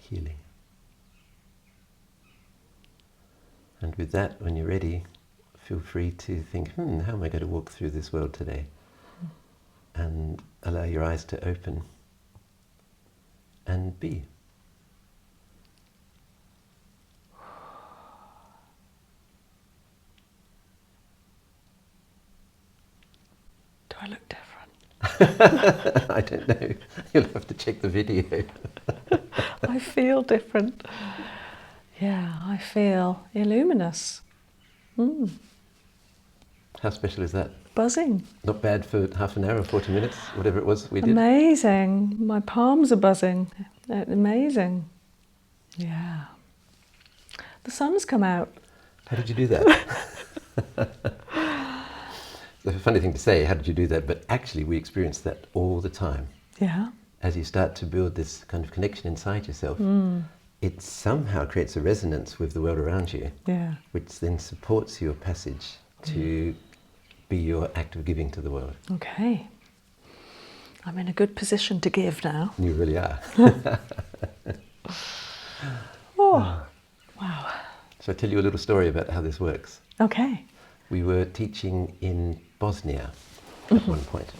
Healing. And with that, when you're ready, feel free to think, how am I going to walk through this world today? And allow your eyes to open and be. Do I look different? I don't know. You'll have to check the video. I feel different. Yeah, I feel illuminous. How special is that? Buzzing. Not bad for half an hour or 40 minutes, whatever it was we did. Amazing. My palms are buzzing. Amazing. Yeah. The sun's come out. How did you do that? The funny thing to say, how did you do that? But actually we experience that all the time. Yeah. As you start to build this kind of connection inside yourself, it somehow creates a resonance with the world around you, Yeah. which then supports your passage to be your act of giving to the world. Okay. I'm in a good position to give now. You really are. Oh, wow. So I'll tell you a little story about how this works. Okay. We were teaching in Bosnia at one point.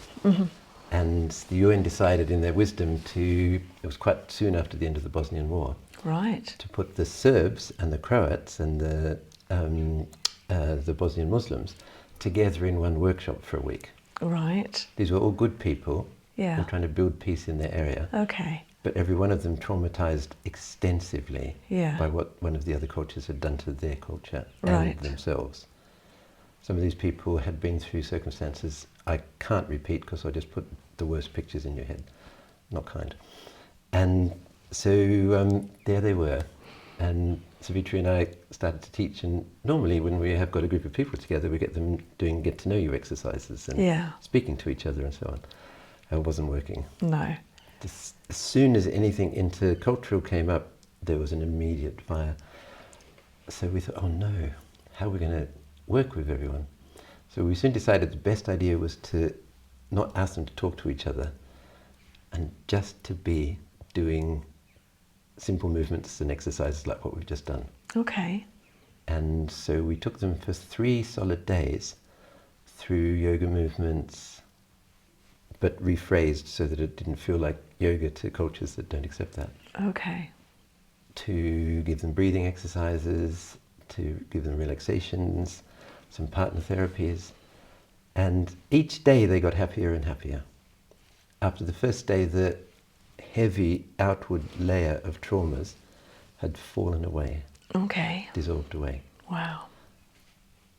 And the UN decided in their wisdom it was quite soon after the end of the Bosnian War, Right. to put the Serbs and the Croats and the Bosnian Muslims together in one workshop for a week. Right. These were all good people who Yeah. were trying to build peace in their area, Okay. but every one of them traumatized extensively Yeah. by what one of the other cultures had done to their culture Right. and themselves. Some of these people had been through circumstances I can't repeat because I just put the worst pictures in your head. Not kind. And so there they were. And Savitri and I started to teach, and normally when we have got a group of people together, we get them doing get to know you exercises and Yeah. speaking to each other and so on. It wasn't working. No. As soon as anything intercultural came up, there was an immediate fire. So we thought, oh no, how are we going to work with everyone? So we soon decided the best idea was to not ask them to talk to each other and just to be doing simple movements and exercises like what we've just done. Okay. And so we took them for 3 solid days through yoga movements, but rephrased so that it didn't feel like yoga to cultures that don't accept that. Okay. To give them breathing exercises, to give them relaxations, some partner therapies. And each day they got happier and happier. After the first day, the heavy outward layer of traumas had fallen away, Okay. dissolved away. Wow.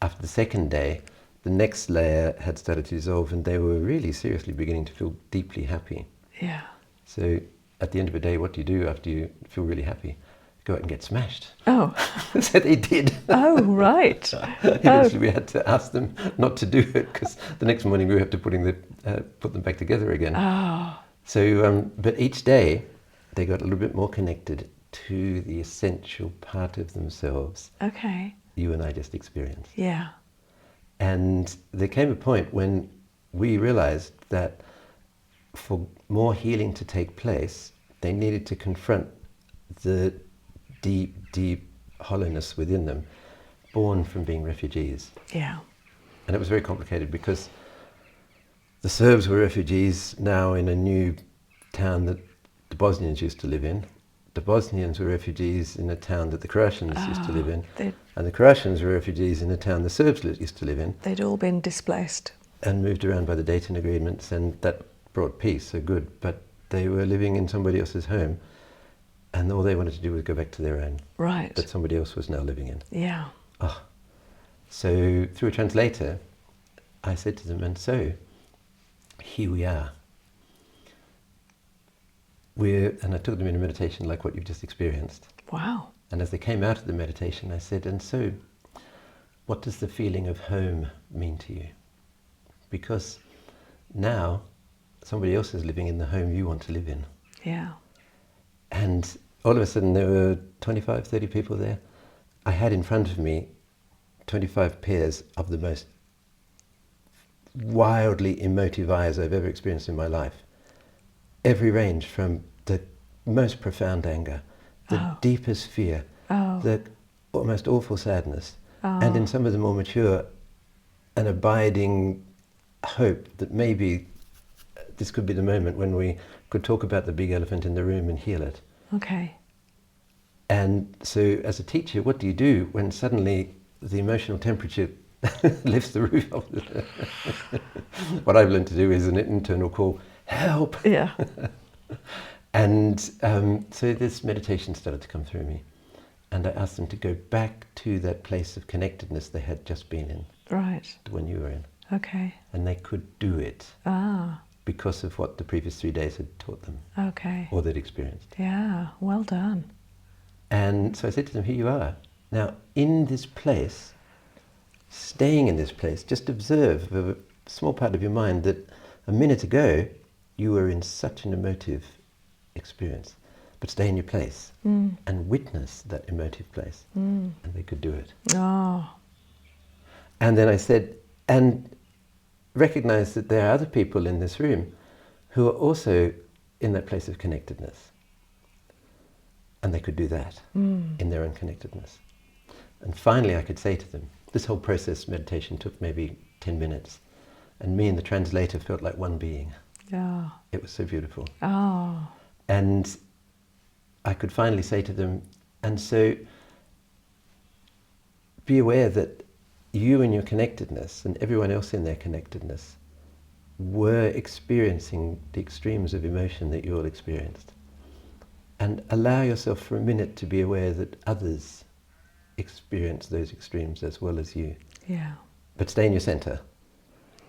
After the second day, the next layer had started to dissolve, and they were really seriously beginning to feel deeply happy. Yeah. So at the end of the day, what do you do after you feel really happy? Go out and get smashed. Oh. So they did. Oh, right. Eventually we had to ask them not to do it because the next morning we have to put them back together again. Oh. So, but each day they got a little bit more connected to the essential part of themselves Okay. you and I just experienced. Yeah. And there came a point when we realized that for more healing to take place, they needed to confront the deep, deep hollowness within them, born from being refugees. Yeah. And it was very complicated because the Serbs were refugees now in a new town that the Bosnians used to live in. The Bosnians were refugees in a town that the Croatians used to live in. And the Croatians were refugees in a town the Serbs used to live in. They'd all been displaced. And moved around by the Dayton agreements, and that brought peace, so good. But they were living in somebody else's home, and all they wanted to do was go back to their own. Right. That somebody else was now living in. Yeah. Oh. So through a translator, I said to them, and so, here we are. And I took them in a meditation like what you've just experienced. Wow. And as they came out of the meditation, I said, and so, what does the feeling of home mean to you? Because now somebody else is living in the home you want to live in. Yeah. And all of a sudden there were 25, 30 people there. I had in front of me 25 pairs of the most wildly emotive eyes I've ever experienced in my life. Every range from the most profound anger, the deepest fear, the almost awful sadness, and in some of the more mature, an abiding hope that maybe this could be the moment when we could talk about the big elephant in the room and heal it. Okay. And so as a teacher, what do you do when suddenly the emotional temperature lifts the roof off? What I've learned to do is an internal call, help! Yeah. And so this meditation started to come through me. And I asked them to go back to that place of connectedness they had just been in. Right. When you were in. Okay. And they could do it. Ah. Because of what the previous 3 days had taught them. Okay. Or they'd experienced. Yeah, well done. And so I said to them, here you are. Now, in this place, staying in this place, just observe a small part of your mind that a minute ago you were in such an emotive experience. But stay in your place and witness that emotive place. And they could do it. Oh. And then I said, and recognize that there are other people in this room who are also in that place of connectedness. And they could do that in their own connectedness. And finally I could say to them, this whole process meditation took maybe 10 minutes. And me and the translator felt like one being. Yeah. It was so beautiful. Oh. And I could finally say to them, and so be aware that you and your connectedness and everyone else in their connectedness were experiencing the extremes of emotion that you all experienced. And allow yourself for a minute to be aware that others experience those extremes as well as you. Yeah. But stay in your center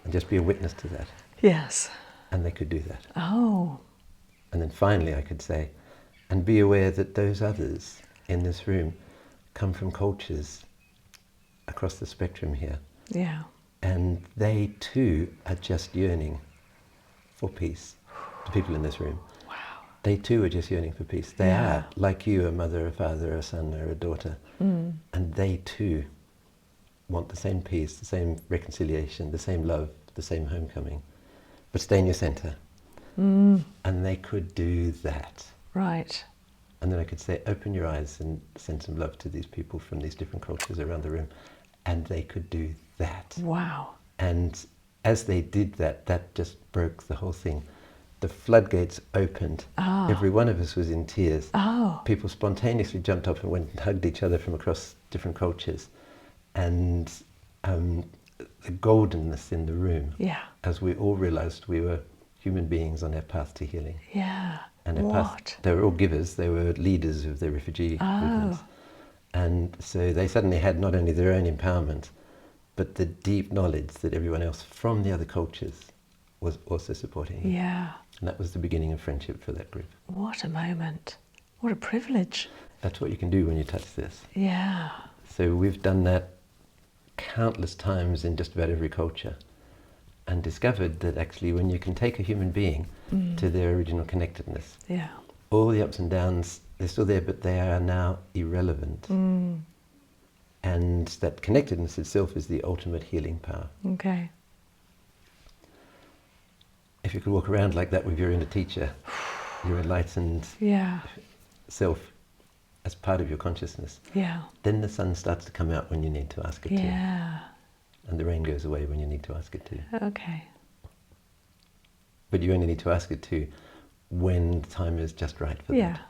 and just be a witness to that. Yes. And they could do that. Oh. And then finally I could say, and be aware that those others in this room come from cultures across the spectrum here. Yeah. And they too are just yearning for peace. The people in this room. Wow. They too are just yearning for peace. They are, like you, a mother, a father, a son, or a daughter. And they too want the same peace, the same reconciliation, the same love, the same homecoming. But stay in your center. And they could do that. Right. And then I could say, open your eyes and send some love to these people from these different cultures around the room. And they could do that. Wow. And as they did that, that just broke the whole thing. The floodgates opened. Oh. Every one of us was in tears. Oh. People spontaneously jumped up and went and hugged each other from across different cultures. And the goldenness in the room, as we all realized we were human beings on our path to healing. Yeah. And they were all givers, they were leaders of the refugee movements. And so they suddenly had not only their own empowerment, but the deep knowledge that everyone else from the other cultures was also supporting you. Yeah. And that was the beginning of friendship for that group. What a moment. What a privilege. That's what you can do when you touch this. Yeah. So we've done that countless times in just about every culture. And discovered that actually when you can take a human being to their original connectedness, all the ups and downs, they're still there, but they are now irrelevant. And that connectedness itself is the ultimate healing power. Okay. If you could walk around like that with your inner teacher, your enlightened self, as part of your consciousness, Yeah. then the sun starts to come out when you need to ask it to. Yeah. And the rain goes away when you need to ask it to. Okay. But you only need to ask it to when the time is just right for Yeah. that.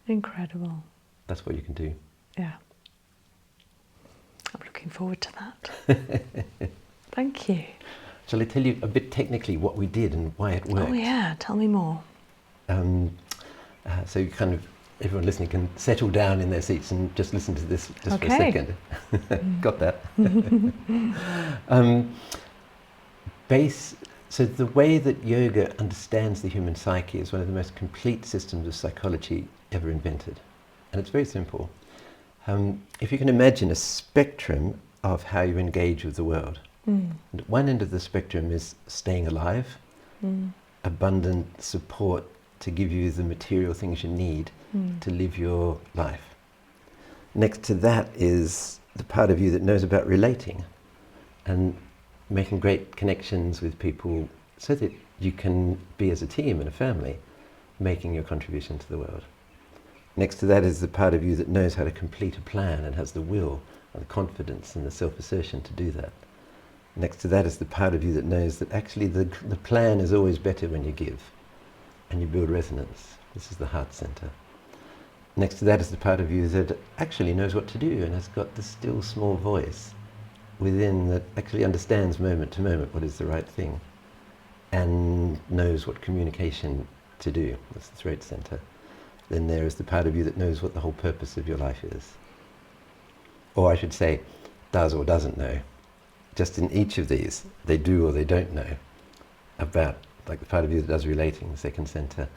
Incredible. That's what you can do. Yeah. I'm looking forward to that. Thank you. Shall I tell you a bit technically what we did and why it worked? Oh yeah, tell me more. So you kind of, everyone listening can settle down in their seats and just listen to this just for a Okay. second. Got that? So the way that yoga understands the human psyche is one of the most complete systems of psychology ever invented. And it's very simple. If you can imagine a spectrum of how you engage with the world. And at one end of the spectrum is staying alive, abundant support to give you the material things you need to live your life. Next to that is the part of you that knows about relating and making great connections with people so that you can be as a team and a family making your contribution to the world. Next to that is the part of you that knows how to complete a plan and has the will and the confidence and the self-assertion to do that. Next to that is the part of you that knows that actually the plan is always better when you give and you build resonance. This is the heart center. Next to that is the part of you that actually knows what to do and has got the still small voice within that actually understands moment to moment what is the right thing and knows what communication to do. That's the throat center. Then there is the part of you that knows what the whole purpose of your life is. Or I should say, does or doesn't know. Just in each of these, they do or they don't know about, like the part of you that does relating, the second center.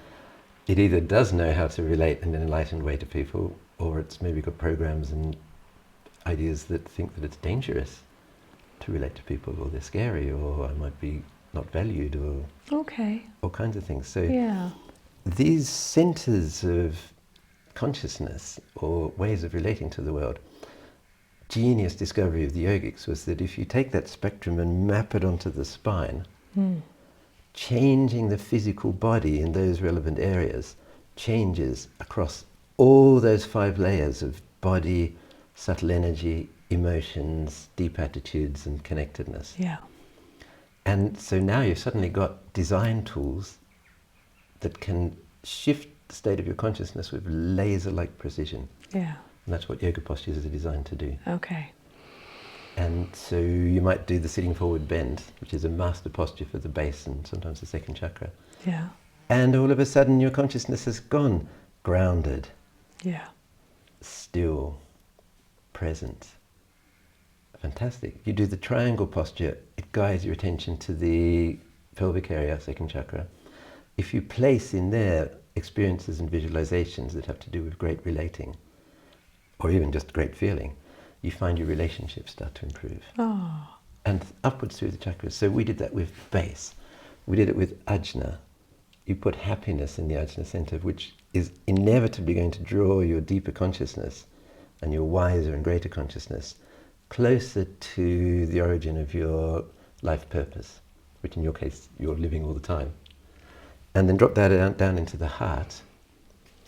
It either does know how to relate in an enlightened way to people, or it's maybe got programs and ideas that think that it's dangerous to relate to people, or they're scary, or I might be not valued, or all kinds of things. So Yeah. these centers of consciousness, or ways of relating to the world, genius discovery of the yogics was that if you take that spectrum and map it onto the spine, changing the physical body in those relevant areas changes across all those 5 layers of body, subtle energy, emotions, deep attitudes and connectedness. Yeah. And so now you've suddenly got design tools that can shift the state of your consciousness with laser-like precision. Yeah. And that's what yoga postures are designed to do. Okay. And so you might do the sitting forward bend, which is a master posture for the base and sometimes the second chakra. Yeah. And all of a sudden your consciousness has gone grounded, Yeah. still, present. Fantastic. You do the triangle posture, it guides your attention to the pelvic area, second chakra. If you place in there experiences and visualizations that have to do with great relating, or even just great feeling, you find your relationships start to improve. Oh. And upwards through the chakras. So we did that with base. We did it with ajna. You put happiness in the ajna center, which is inevitably going to draw your deeper consciousness and your wiser and greater consciousness closer to the origin of your life purpose, which in your case, you're living all the time. And then drop that down into the heart,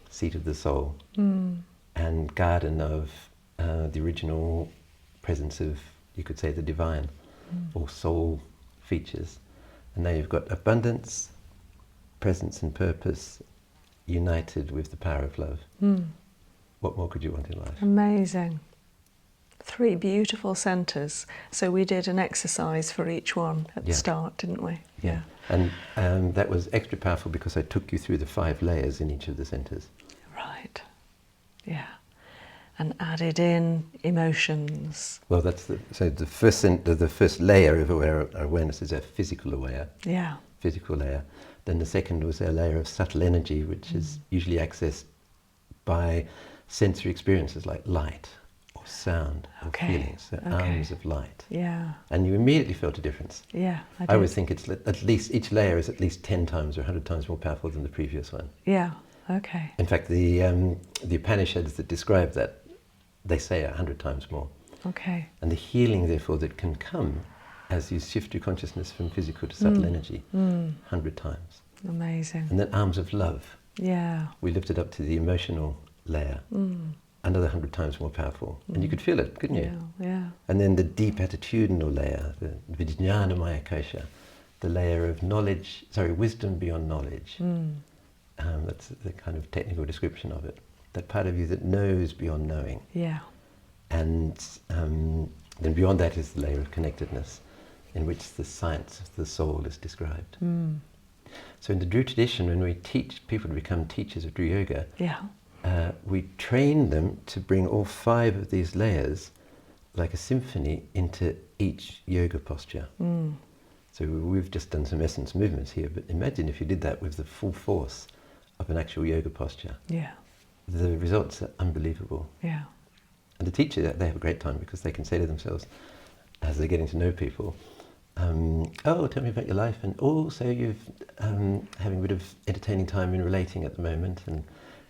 seat of the soul, and garden of the original presence of, you could say, the divine or soul features. And now you've got abundance, presence and purpose united with the power of love. What more could you want in life? Amazing. 3 beautiful centres. So we did an exercise for each one at the start, didn't we? Yeah. And that was extra powerful because I took you through the 5 layers in each of the centres. Right. Yeah. And added in emotions. Well, that's the first layer of awareness is a physical aware. Yeah. Physical layer. Then the second was a layer of subtle energy, which is usually accessed by sensory experiences like light or sound or feelings. So arms of light. Yeah. And you immediately felt a difference. Yeah, I did. I always think it's at least each layer is at least 10 times or 100 times more powerful than the previous one. Yeah. Okay. In fact, the Upanishads that describe that, they say 100 times more. Okay. And the healing, therefore, that can come as you shift your consciousness from physical to subtle energy, 100 times. Amazing. And then arms of love, Yeah. We lift it up to the emotional layer, another 100 times more powerful. And you could feel it, couldn't you? Yeah. And then the deep attitudinal layer, the Vijnana Maya Kosha, the layer of knowledge, wisdom beyond knowledge. That's the kind of technical description of it. That part of you that knows beyond knowing. Yeah. And then beyond that is the layer of connectedness, in which the science of the soul is described. So in the Dru tradition, when we teach people to become teachers of Dru Yoga, we train them to bring all 5 of these layers, like a symphony, into each yoga posture. So we've just done some essence movements here, but imagine if you did that with the full force of an actual yoga posture. Yeah. The results are unbelievable. Yeah. And the teacher, they have a great time because they can say to themselves, as they're getting to know people, oh, tell me about your life, and also you've having a bit of entertaining time in relating at the moment, and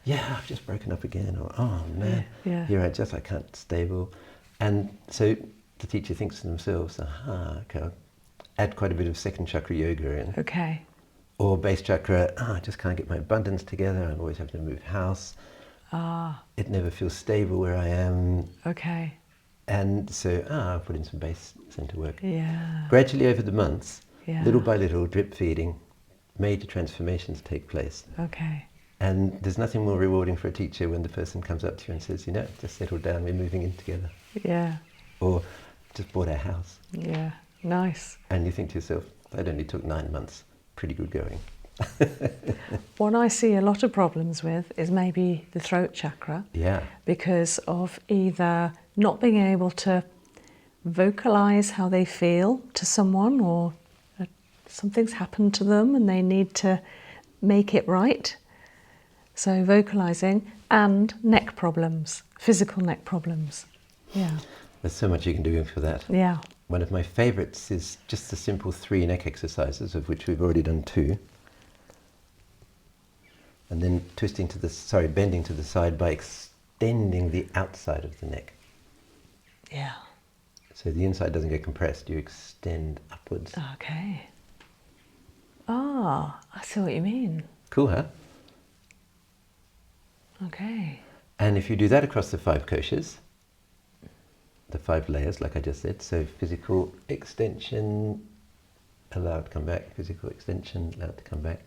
yeah, I've just broken up again, or oh man, here I can't stable. And so the teacher thinks to themselves, aha, okay, I'll add quite a bit of second chakra yoga in. Okay. Or base chakra, I just can't get my abundance together, I'm always having to move house. It never feels stable where I am. Okay. And so, I'll put in some base center work. Yeah. Gradually over the months, little by little, drip feeding, major transformations take place. Okay. And there's nothing more rewarding for a teacher when the person comes up to you and says, just settle down, we're moving in together. Yeah. Or just bought our house. Yeah. Nice. And you think to yourself, that only took 9 months. Pretty good going. What I see a lot of problems with is maybe the throat chakra. Yeah. Because of either not being able to vocalize how they feel to someone, or something's happened to them and they need to make it right. So vocalizing, and neck problems, physical neck problems. Yeah. There's so much you can do for that. Yeah. One of my favorites is just the simple 3 neck exercises, of which we've already done 2. And then bending to the side by extending the outside of the neck. Yeah. So the inside doesn't get compressed, you extend upwards. Okay. I see what you mean. Cool, huh? Okay. And if you do that across the 5 koshas, the 5 layers, like I just said, so physical extension, allow it to come back, physical extension, allow it to come back.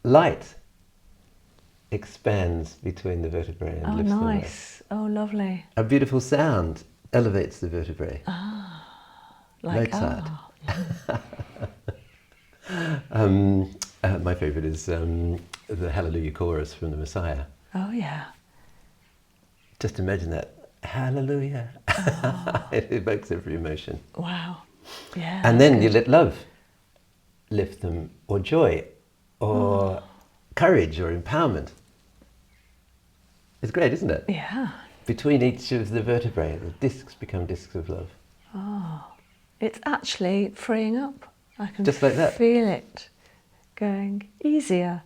Light expands between the vertebrae and lifts them up. Nice. Oh, lovely. A beautiful sound elevates the vertebrae. Like My favourite is the Hallelujah chorus from the Messiah. Oh, yeah. Just imagine that. Hallelujah. It evokes every emotion. Wow. Yeah. And then you let love lift them, or joy, or courage, or empowerment. It's great, isn't it? Yeah. Between each of the vertebrae, the discs become discs of love. It's actually freeing up. I can Just like that. feel it going easier,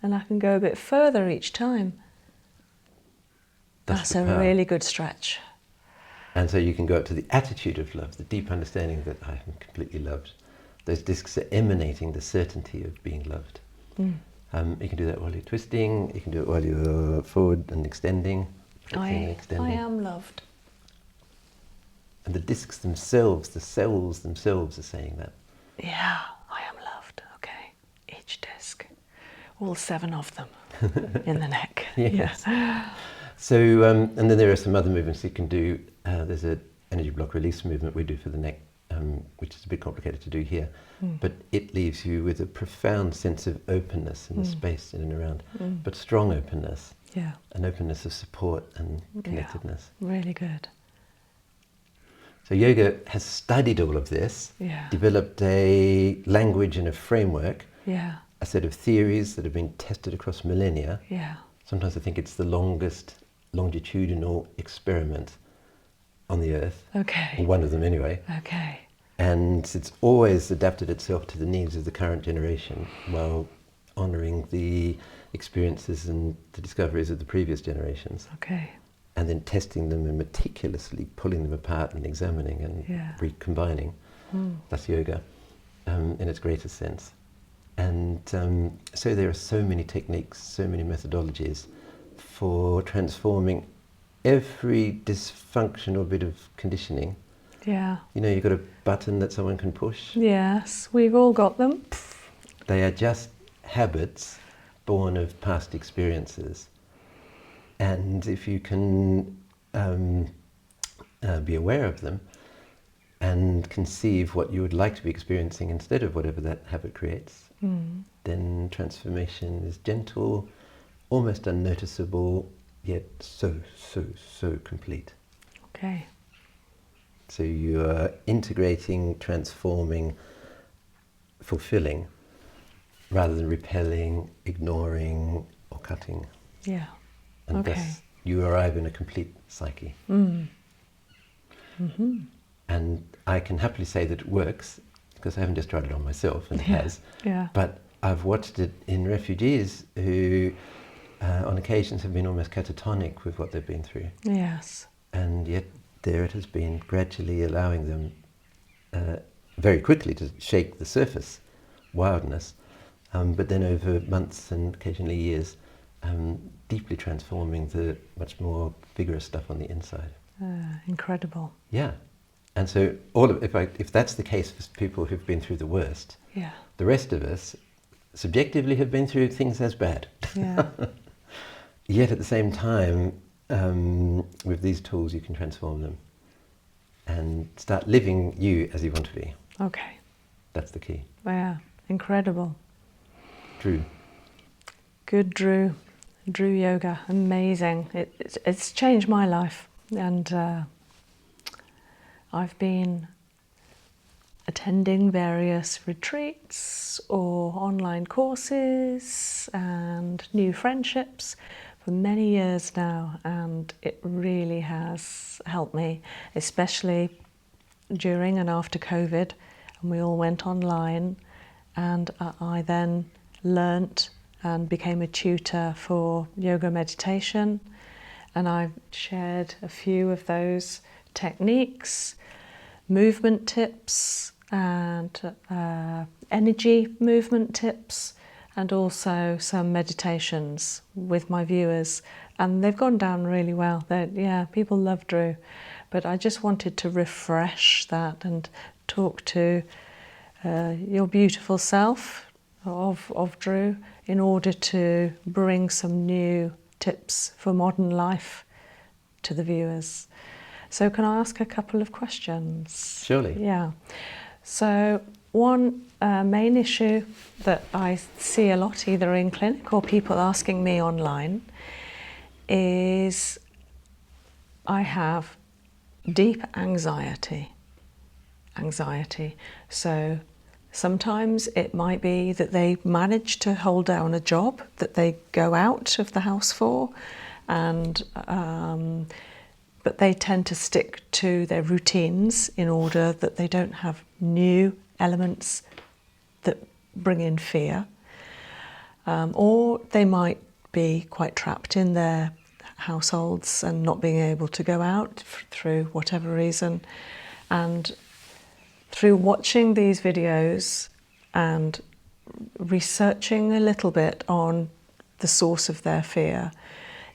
and I can go a bit further each time. That's the a power. really good stretch. And so you can go up to the attitude of love, the deep understanding that I am completely loved. Those discs are emanating the certainty of being loved. You can do that while you're twisting, you can do it while you're forward and extending. I extending. am loved. And the discs themselves, the cells themselves are saying that. Yeah, I am loved. Okay. Each disc. All 7 of them in the neck. Yes. Yeah. So, and then there are some other movements you can do. There's an energy block release movement we do for the neck, which is a bit complicated to do here. But it leaves you with a profound sense of openness in the space in and around, but strong openness. Yeah. An openness of support and connectedness. Yeah. Really good. So yoga has studied all of this, developed a language and a framework, a set of theories that have been tested across millennia. Sometimes I think it's the longest longitudinal experiment on the earth. Okay. One of them anyway. Okay. And it's always adapted itself to the needs of the current generation while honouring the experiences and the discoveries of the previous generations. Okay. And then testing them and meticulously pulling them apart and examining and recombining. That's yoga in its greatest sense. And so there are so many techniques, so many methodologies for transforming every dysfunctional bit of conditioning. Yeah. You know, you've got a button that someone can push. Yes, we've all got them. They are just habits born of past experiences. And if you can be aware of them and conceive what you would like to be experiencing instead of whatever that habit creates, then transformation is gentle, almost unnoticeable, yet so complete. Okay. So you are integrating, transforming, fulfilling, rather than repelling, ignoring, or cutting. Yeah. And Okay. thus you arrive in a complete psyche. And I can happily say that it works, because I haven't just tried it on myself, and it has. Yeah. But I've watched it in refugees who, on occasions, have been almost catatonic with what they've been through. Yes. And yet there it has been, gradually allowing them very quickly to shake the surface wildness, but then over months and occasionally years, deeply transforming the much more vigorous stuff on the inside. Incredible. Yeah. And so if that's the case for people who've been through the worst, Yeah. the rest of us subjectively have been through things as bad. Yeah. Yet at the same time, with these tools you can transform them and start living you as you want to be. Okay. That's the key. Yeah. Incredible. Dru. Good Dru. Dru Yoga. Amazing. It's changed my life. And I've been attending various retreats or online courses and new friendships for many years now, and it really has helped me, especially during and after COVID, and we all went online, and I then learnt and became a tutor for yoga meditation, and I've shared a few of those techniques, movement tips and energy movement tips, and also some meditations with my viewers, and they've gone down really well. People love Dru, but I just wanted to refresh that and talk to your beautiful self of Dru in order to bring some new tips for modern life to the viewers. So can I ask a couple of questions? Surely. Yeah. So one main issue that I see a lot, either in clinic or people asking me online, is I have deep anxiety. So sometimes it might be that they manage to hold down a job that they go out of the house for, and but they tend to stick to their routines in order that they don't have new elements that bring in fear. Or they might be quite trapped in their households and not being able to go out through whatever reason. And through watching these videos and researching a little bit on the source of their fear,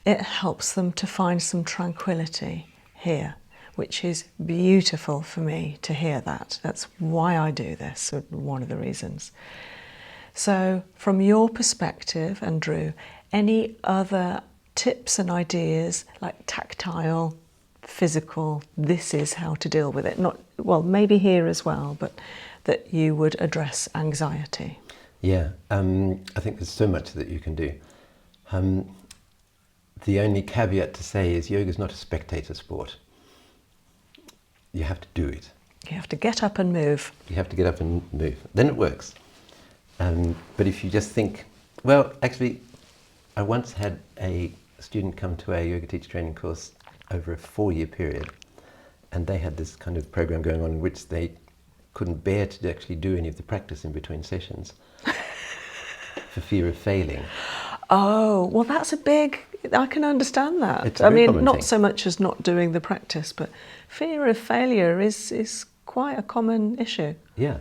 it helps them to find some tranquility here, which is beautiful for me to hear that. That's why I do this, one of the reasons. So from your perspective, and Dru, any other tips and ideas, like tactile, physical, this is how to deal with it, not, well, maybe here as well, but that you would address anxiety? Yeah, I think there's so much that you can do. The only caveat to say is yoga is not a spectator sport. You have to do it. You have to get up and move. You have to get up and move. Then it works. But if you just think, well, actually, I once had a student come to a yoga teacher training course over a 4-year period, and they had this kind of program going on in which they couldn't bear to actually do any of the practice in between sessions for fear of failing. Oh, well, that's a big, I can understand that. It's a very common not thing. so much as not doing the practice, but fear of failure is quite a common issue. Yeah.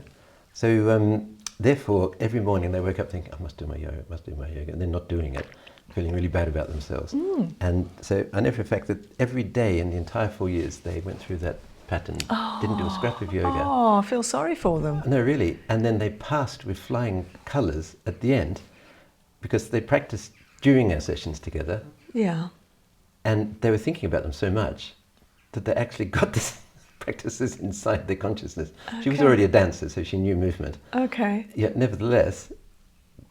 So therefore, every morning they wake up thinking, I must do my yoga, I must do my yoga, and they're not doing it, feeling really bad about themselves. And so I know for a fact that every day in the entire 4 years they went through that pattern, didn't do a scrap of yoga. Oh, I feel sorry for them. No, really. And then they passed with flying colours at the end because they practiced during our sessions together. Yeah. And they were thinking about them so much that they actually got this practices inside their consciousness. Okay. She was already a dancer, so she knew movement. Okay. Yet nevertheless,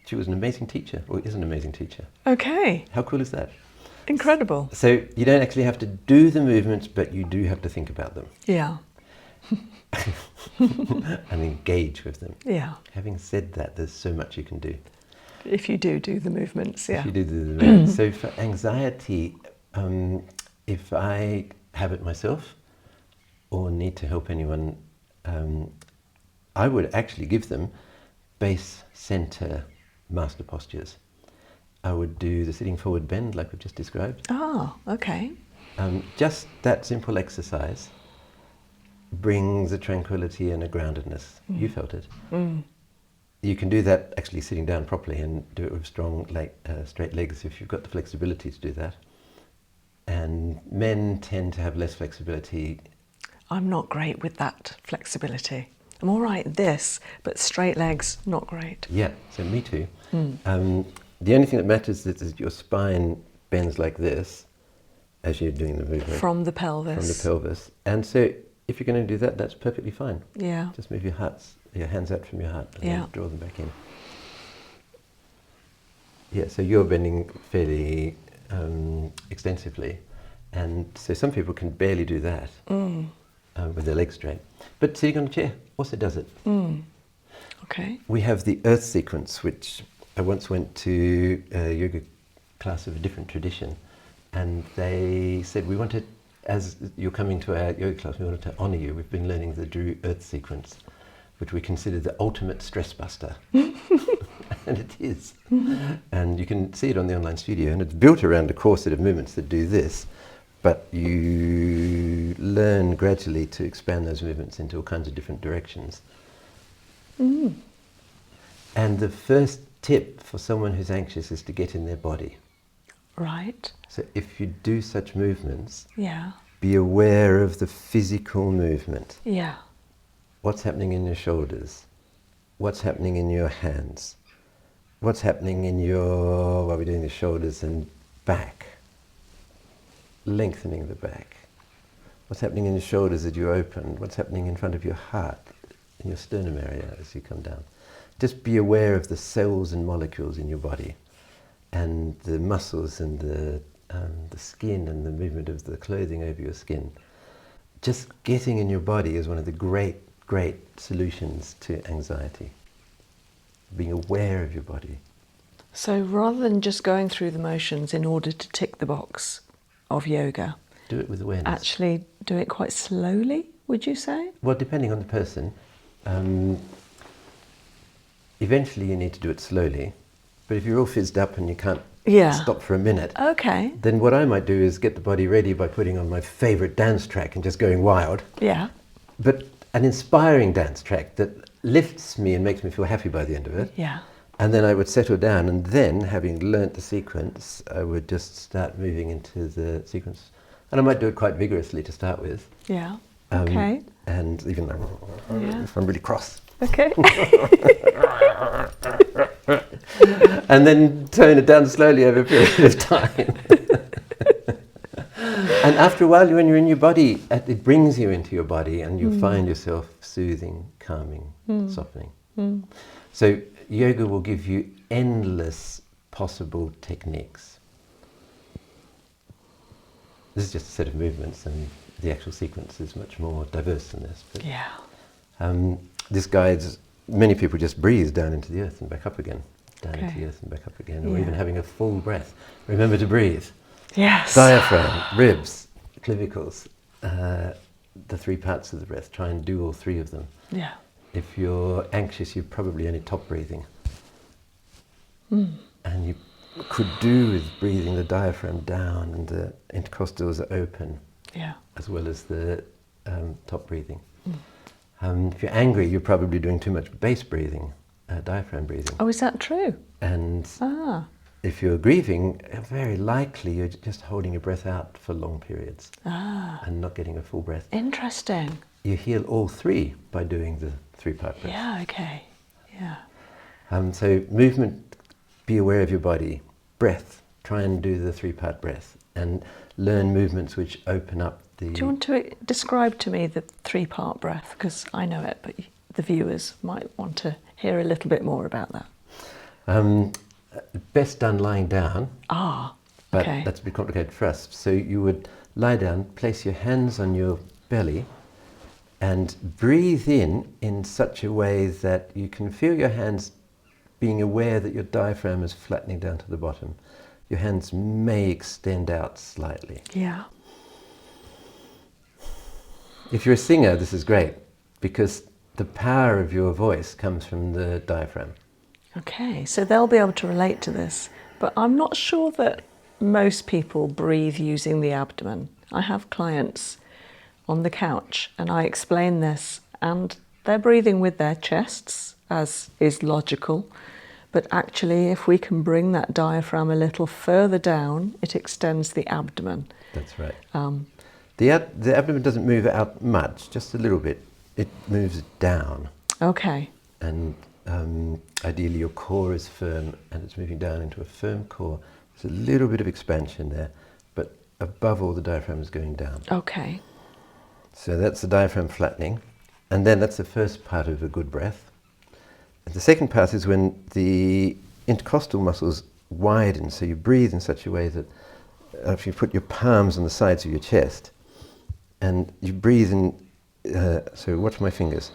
she was an amazing teacher, or is an amazing teacher. Okay. How cool is that? Incredible. So you don't actually have to do the movements, but you do have to think about them. Yeah. And engage with them. Yeah. Having said that, there's so much you can do. If you do the movements, yeah. If you do the movements. So for anxiety, if I have it myself or need to help anyone, I would actually give them base, center, master postures. I would do the sitting forward bend like we've just described. Ah, okay. Just that simple exercise brings a tranquility and a groundedness. You felt it. You can do that actually sitting down properly and do it with strong straight legs if you've got the flexibility to do that. And men tend to have less flexibility. I'm not great with that flexibility. I'm all right at this, but straight legs, not great. Yeah, so me too. The only thing that matters is that your spine bends like this as you're doing the movement. From the pelvis. From the pelvis. And so if you're going to do that, that's perfectly fine. Yeah. Just move your hands out from your heart and then draw them back in. Yeah, so you're bending fairly extensively. And so some people can barely do that with their legs straight. But sitting on a chair also does it. Okay. We have the earth sequence, which I once went to a yoga class of a different tradition, and they said, we wanted, as you're coming to our yoga class, we wanted to honour you. We've been learning the Dru earth sequence, which we consider the ultimate stress buster. And it is. And you can see it on the online studio, and it's built around a core set of movements that do this, but you learn gradually to expand those movements into all kinds of different directions. And the first tip for someone who's anxious is to get in their body. Right. So if you do such movements, Yeah. be aware of the physical movement. Yeah. What's happening in your shoulders? What's happening in your hands? What's happening in your, while we're doing the shoulders and back? Lengthening the back. What's happening in your shoulders as you open? What's happening in front of your heart, in your sternum area as you come down? Just be aware of the cells and molecules in your body, and the muscles and the skin and the movement of the clothing over your skin. Just getting in your body is one of the great solutions to anxiety. Being aware of your body. So rather than just going through the motions in order to tick the box of yoga, do it with awareness. Actually do it quite slowly, would you say? Well, depending on the person. Eventually you need to do it slowly, but if you're all fizzed up and you can't stop for a minute, okay, then what I might do is get the body ready by putting on my favourite dance track and just going wild. Yeah. But an inspiring dance track that lifts me and makes me feel happy by the end of it. Yeah. And then I would settle down, and then, having learnt the sequence, I would just start moving into the sequence. And I might do it quite vigorously to start with. Yeah. Okay. And even if I'm really cross. Okay. And then tone it down slowly over a period of time. And after a while, when you're in your body, it brings you into your body, and you find yourself soothing, calming, softening. So yoga will give you endless possible techniques. This is just a set of movements, and the actual sequence is much more diverse than this. But, this guides many people just breathe down into the earth and back up again, down into the earth and back up again, or even having a full breath. Remember to breathe. Yes. Diaphragm, ribs, clavicles, the three parts of the breath. Try and do all three of them. Yeah. If you're anxious, you're probably only top breathing. And you could do with breathing the diaphragm down and the intercostals are open, as well as the top breathing. If you're angry, you're probably doing too much base breathing. diaphragm breathing. Oh, is that true? And Ah. if you're grieving, very likely you're just holding your breath out for long periods and not getting a full breath. Interesting. You heal all three by doing the three-part breath. Yeah, okay. Yeah. So movement, be aware of your body. Breath, try and do the three-part breath and learn movements which open up the... Do you want to describe to me the three-part breath? Because I know it, but the viewers might want to hear a little bit more about that. Best done lying down. Ah, but okay. that's a bit complicated for us. So you would lie down, place your hands on your belly, and breathe in such a way that you can feel your hands being aware that your diaphragm is flattening down to the bottom. Your hands may extend out slightly. Yeah. If you're a singer, this is great, because the power of your voice comes from the diaphragm. Okay, so they'll be able to relate to this, but I'm not sure that most people breathe using the abdomen. I have clients on the couch and I explain this, and they're breathing with their chests, as is logical, but actually if we can bring that diaphragm a little further down, it extends the abdomen. That's right. The abdomen doesn't move out much, just a little bit. It moves down. Okay. And ideally your core is firm and it's moving down into a firm core. There's a little bit of expansion there, but above all the diaphragm is going down. Okay. So that's the diaphragm flattening, and then that's the first part of a good breath. And the second part is when the intercostal muscles widen, so you breathe in such a way that if you put your palms on the sides of your chest and you breathe in, so watch my fingers.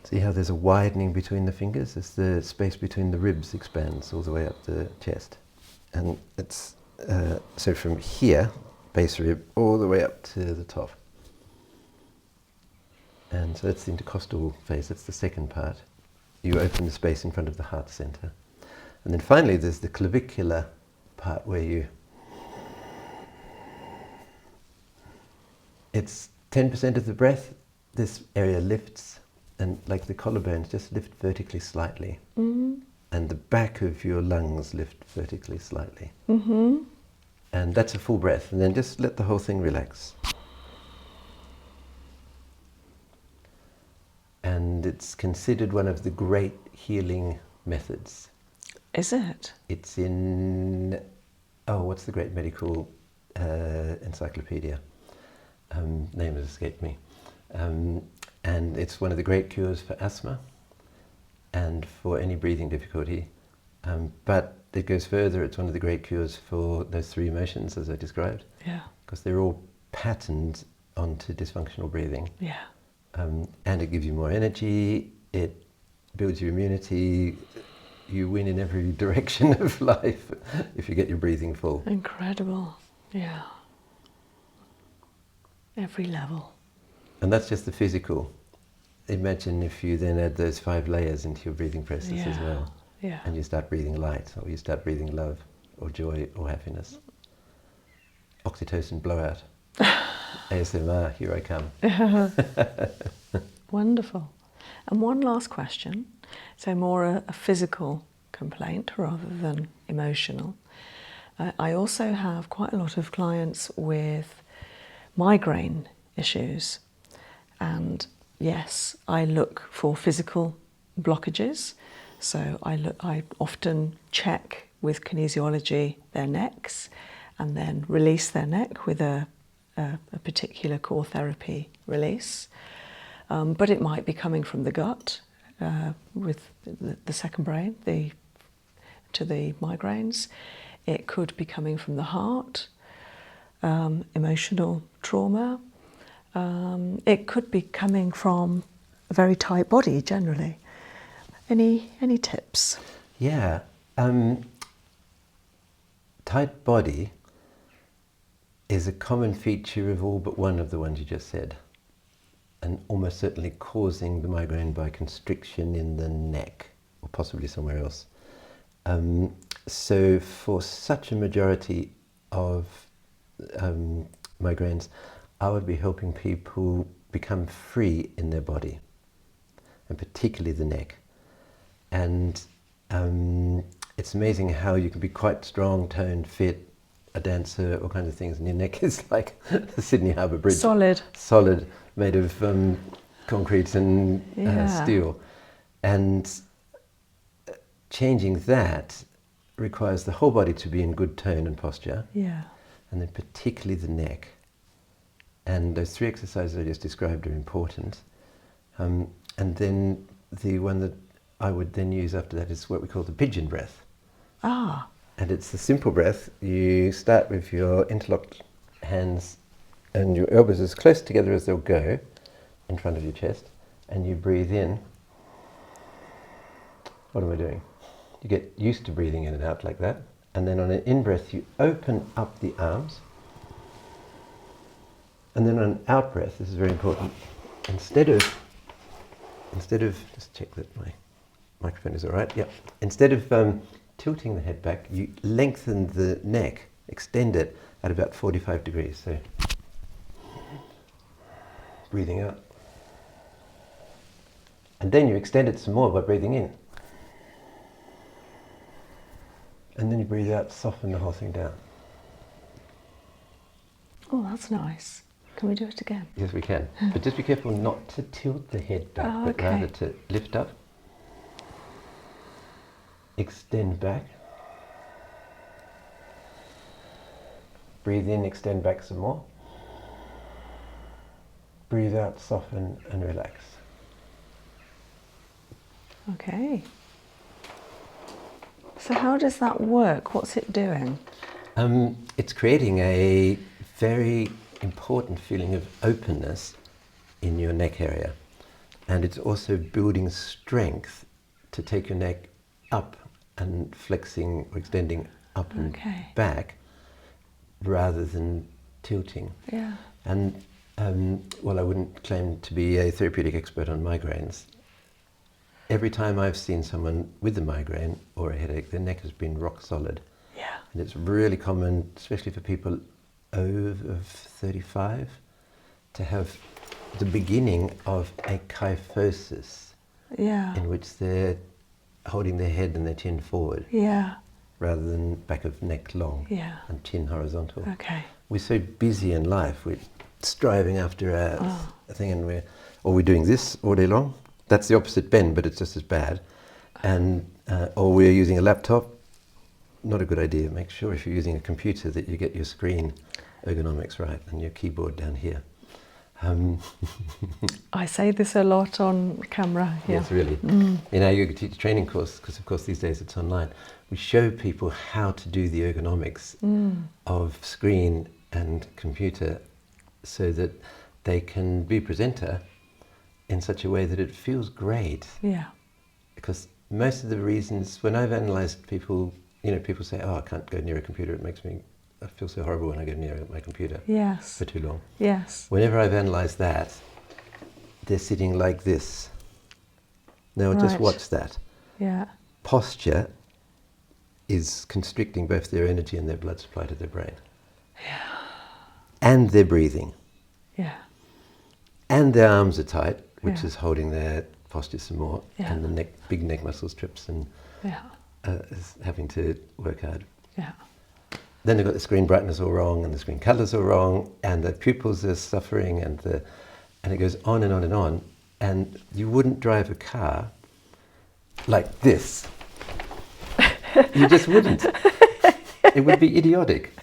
See how there's a widening between the fingers as the space between the ribs expands all the way up the chest. And it's so from here, base rib, all the way up to the top. And so that's the intercostal phase, that's the second part. You open the space in front of the heart center. And then finally there's the clavicular part where you... It's 10% of the breath, this area lifts, and like the collarbones just lift vertically slightly. Mm-hmm. And the back of your lungs lift vertically slightly. Mm-hmm. And that's a full breath. And then just let the whole thing relax. And it's considered one of the great healing methods. Is it? It's in, what's the great medical encyclopedia? Name has escaped me. And it's one of the great cures for asthma and for any breathing difficulty. But it goes further, it's one of the great cures for those three emotions as I described. Yeah. Because they're all patterned onto dysfunctional breathing. Yeah. And it gives you more energy, it builds your immunity, you win in every direction of life if you get your breathing full. Incredible, yeah. Every level. And that's just the physical. Imagine if you then add those 5 layers into your breathing process as well. Yeah. And you start breathing light, or you start breathing love, or joy, or happiness. Oxytocin blowout. ASMR, here I come. Wonderful. And one last question. So more a physical complaint rather than emotional. I also have quite a lot of clients with migraine issues. And yes, I look for physical blockages. So I often check with kinesiology their necks and then release their neck with a particular core therapy release. But it might be coming from the gut with the second brain to the migraines. It could be coming from the heart, emotional trauma. It could be coming from a very tight body generally. Any tips? Yeah. Tight body is a common feature of all but one of the ones you just said, and almost certainly causing the migraine by constriction in the neck, or possibly somewhere else. So for such a majority of migraines, I would be helping people become free in their body. and particularly the neck. And it's amazing how you can be quite strong, toned, fit, a dancer, all kinds of things, and your neck is like the Sydney Harbour Bridge. Solid, made of concrete and steel. And changing that requires the whole body to be in good tone and posture. Yeah. And then particularly the neck. And those 3 exercises I just described are important. And then the one that I would then use after that is what we call the pigeon breath. Ah. And it's the simple breath. You start with your interlocked hands and your elbows as close together as they'll go in front of your chest. And you breathe in. What am I doing? You get used to breathing in and out like that. And then on an in-breath, you open up the arms. And then on an out-breath, this is very important, instead of, just check that my microphone is all right, yep. Instead of tilting the head back, you lengthen the neck, extend it at about 45 degrees. So, breathing out. And then you extend it some more by breathing in. And then you breathe out, soften the whole thing down. Oh, that's nice. Can we do it again? Yes, we can. But just be careful not to tilt the head back, but rather to lift up, extend back, breathe in, extend back some more, breathe out, soften and relax. Okay. So how does that work? What's it doing? It's creating a very important feeling of openness in your neck area, and it's also building strength to take your neck up and flexing or extending up and back rather than tilting. Yeah. And well, I wouldn't claim to be a therapeutic expert on migraines. Every time I've seen someone with a migraine or a headache, their neck has been rock solid. Yeah. And it's really common, especially for people over 35, to have the beginning of a kyphosis, in which they're holding their head and their chin forward, rather than back of neck long and chin horizontal. Okay. We're so busy in life, we're striving after a thing, and we're doing this all day long. That's the opposite bend, but it's just as bad. And or we're using a laptop. Not a good idea. Make sure if you're using a computer that you get your screen ergonomics right and your keyboard down here. I say this a lot on camera. Yes, really. In our yoga teacher training course, because of course these days it's online, we show people how to do the ergonomics of screen and computer so that they can be presenter in such a way that it feels great. Yeah. Because most of the reasons, when I've analysed people, people say, oh, I can't go near a computer, I feel so horrible when I go near my computer for too long. Yes. Whenever I've analysed that, they're sitting like this. Now just watch that. Yeah. Posture is constricting both their energy and their blood supply to their brain. Yeah. And their breathing. Yeah. And their arms are tight, which is holding their posture some more, and the big neck muscles trips and is having to work hard. Yeah. Then they've got the screen brightness all wrong, and the screen colours all wrong, and the pupils are suffering, and it goes on and on and on. And you wouldn't drive a car like this. You just wouldn't. It would be idiotic.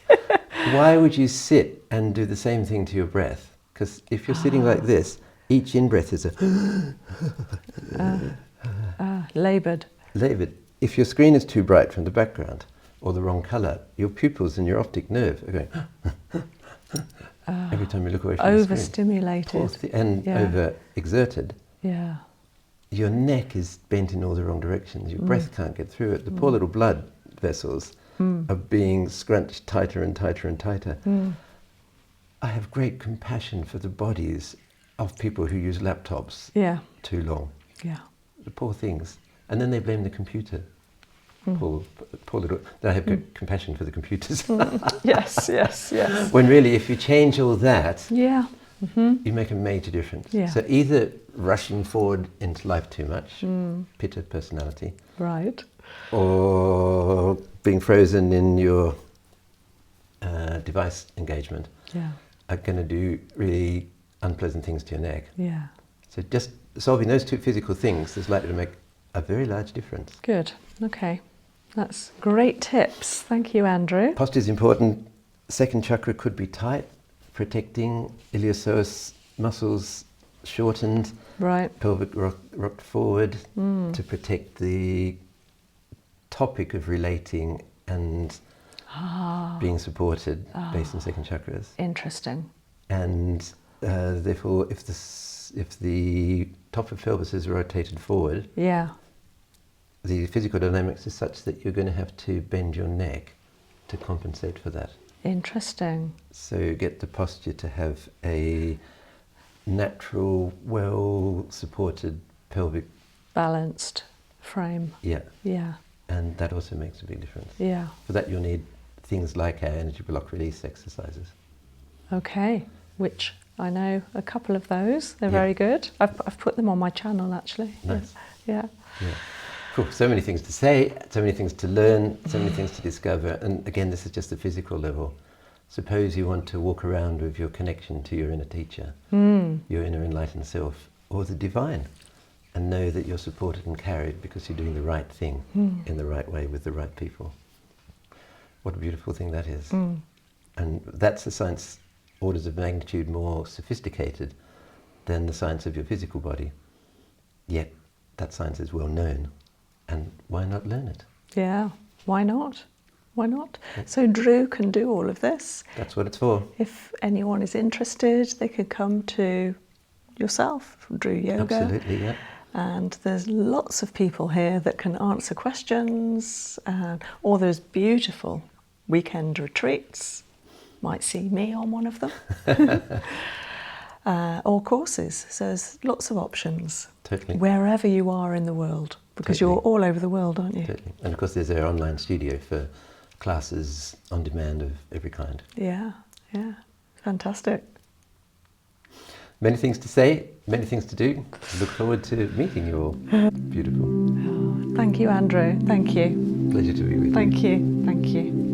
Why would you sit and do the same thing to your breath? Because if you're sitting like this, each in-breath is a laboured. Laboured. If your screen is too bright from the background or the wrong colour, your pupils and your optic nerve are going every time you look away from the screen. Overstimulated. And over-exerted. Yeah. Your neck is bent in all the wrong directions. Your breath can't get through it. The poor little blood vessels are being scrunched tighter and tighter and tighter. I have great compassion for the bodies of people who use laptops too long. Yeah. The poor things. And then they blame the computer. Poor little... I have compassion for the computers. Yes. When really, if you change all that, you make a major difference. Yeah. So either rushing forward into life too much, pitta personality, Right. or being frozen in your device engagement, Yeah. are going to do really unpleasant things to your neck. Yeah. So just solving those two physical things is likely to make a very large difference. Good. Okay. That's great tips. Thank you, Andrew. Posture is important. Second chakra could be tight, protecting iliopsoas muscles shortened, Right. pelvic rocked forward to protect the topic of relating and being supported based on second chakras. Interesting. And therefore, if the top of pelvis is rotated forward, Yeah. the physical dynamics is such that you're going to have to bend your neck to compensate for that. Interesting. So get the posture to have a natural, well-supported pelvic. Balanced frame. Yeah, Yeah. and that also makes a big difference. Yeah. For that you'll need things like our energy block release exercises. Okay. Which I know a couple of those. They're Yeah. very good. I've put them on my channel actually. Nice. Yeah. Yeah. Cool. So many things to say, so many things to learn, so many things to discover. And again, this is just the physical level. Suppose you want to walk around with your connection to your inner teacher, your inner enlightened self, or the divine, and know that you're supported and carried because you're doing the right thing in the right way with the right people. What a beautiful thing that is. And that's a science orders of magnitude more sophisticated than the science of your physical body. Yet that science is well known. And why not learn it? Yeah. Why not? Why not? So Dru can do all of this. That's what it's for. If anyone is interested, they could come to yourself, Dru Yoga. Absolutely, yeah. And there's lots of people here that can answer questions, or there's beautiful weekend retreats. Might see me on one of them. Or courses. So there's lots of options. Totally. Wherever you are in the world, because Totally. you're all over the world, aren't you? Totally. And of course there's our online studio for classes on demand of every kind. Yeah, yeah. Fantastic. Many things to say, many things to do. Look forward to meeting you all. Beautiful. Thank you, Andrew. Thank you. Pleasure to be with you. Thank you. Thank you.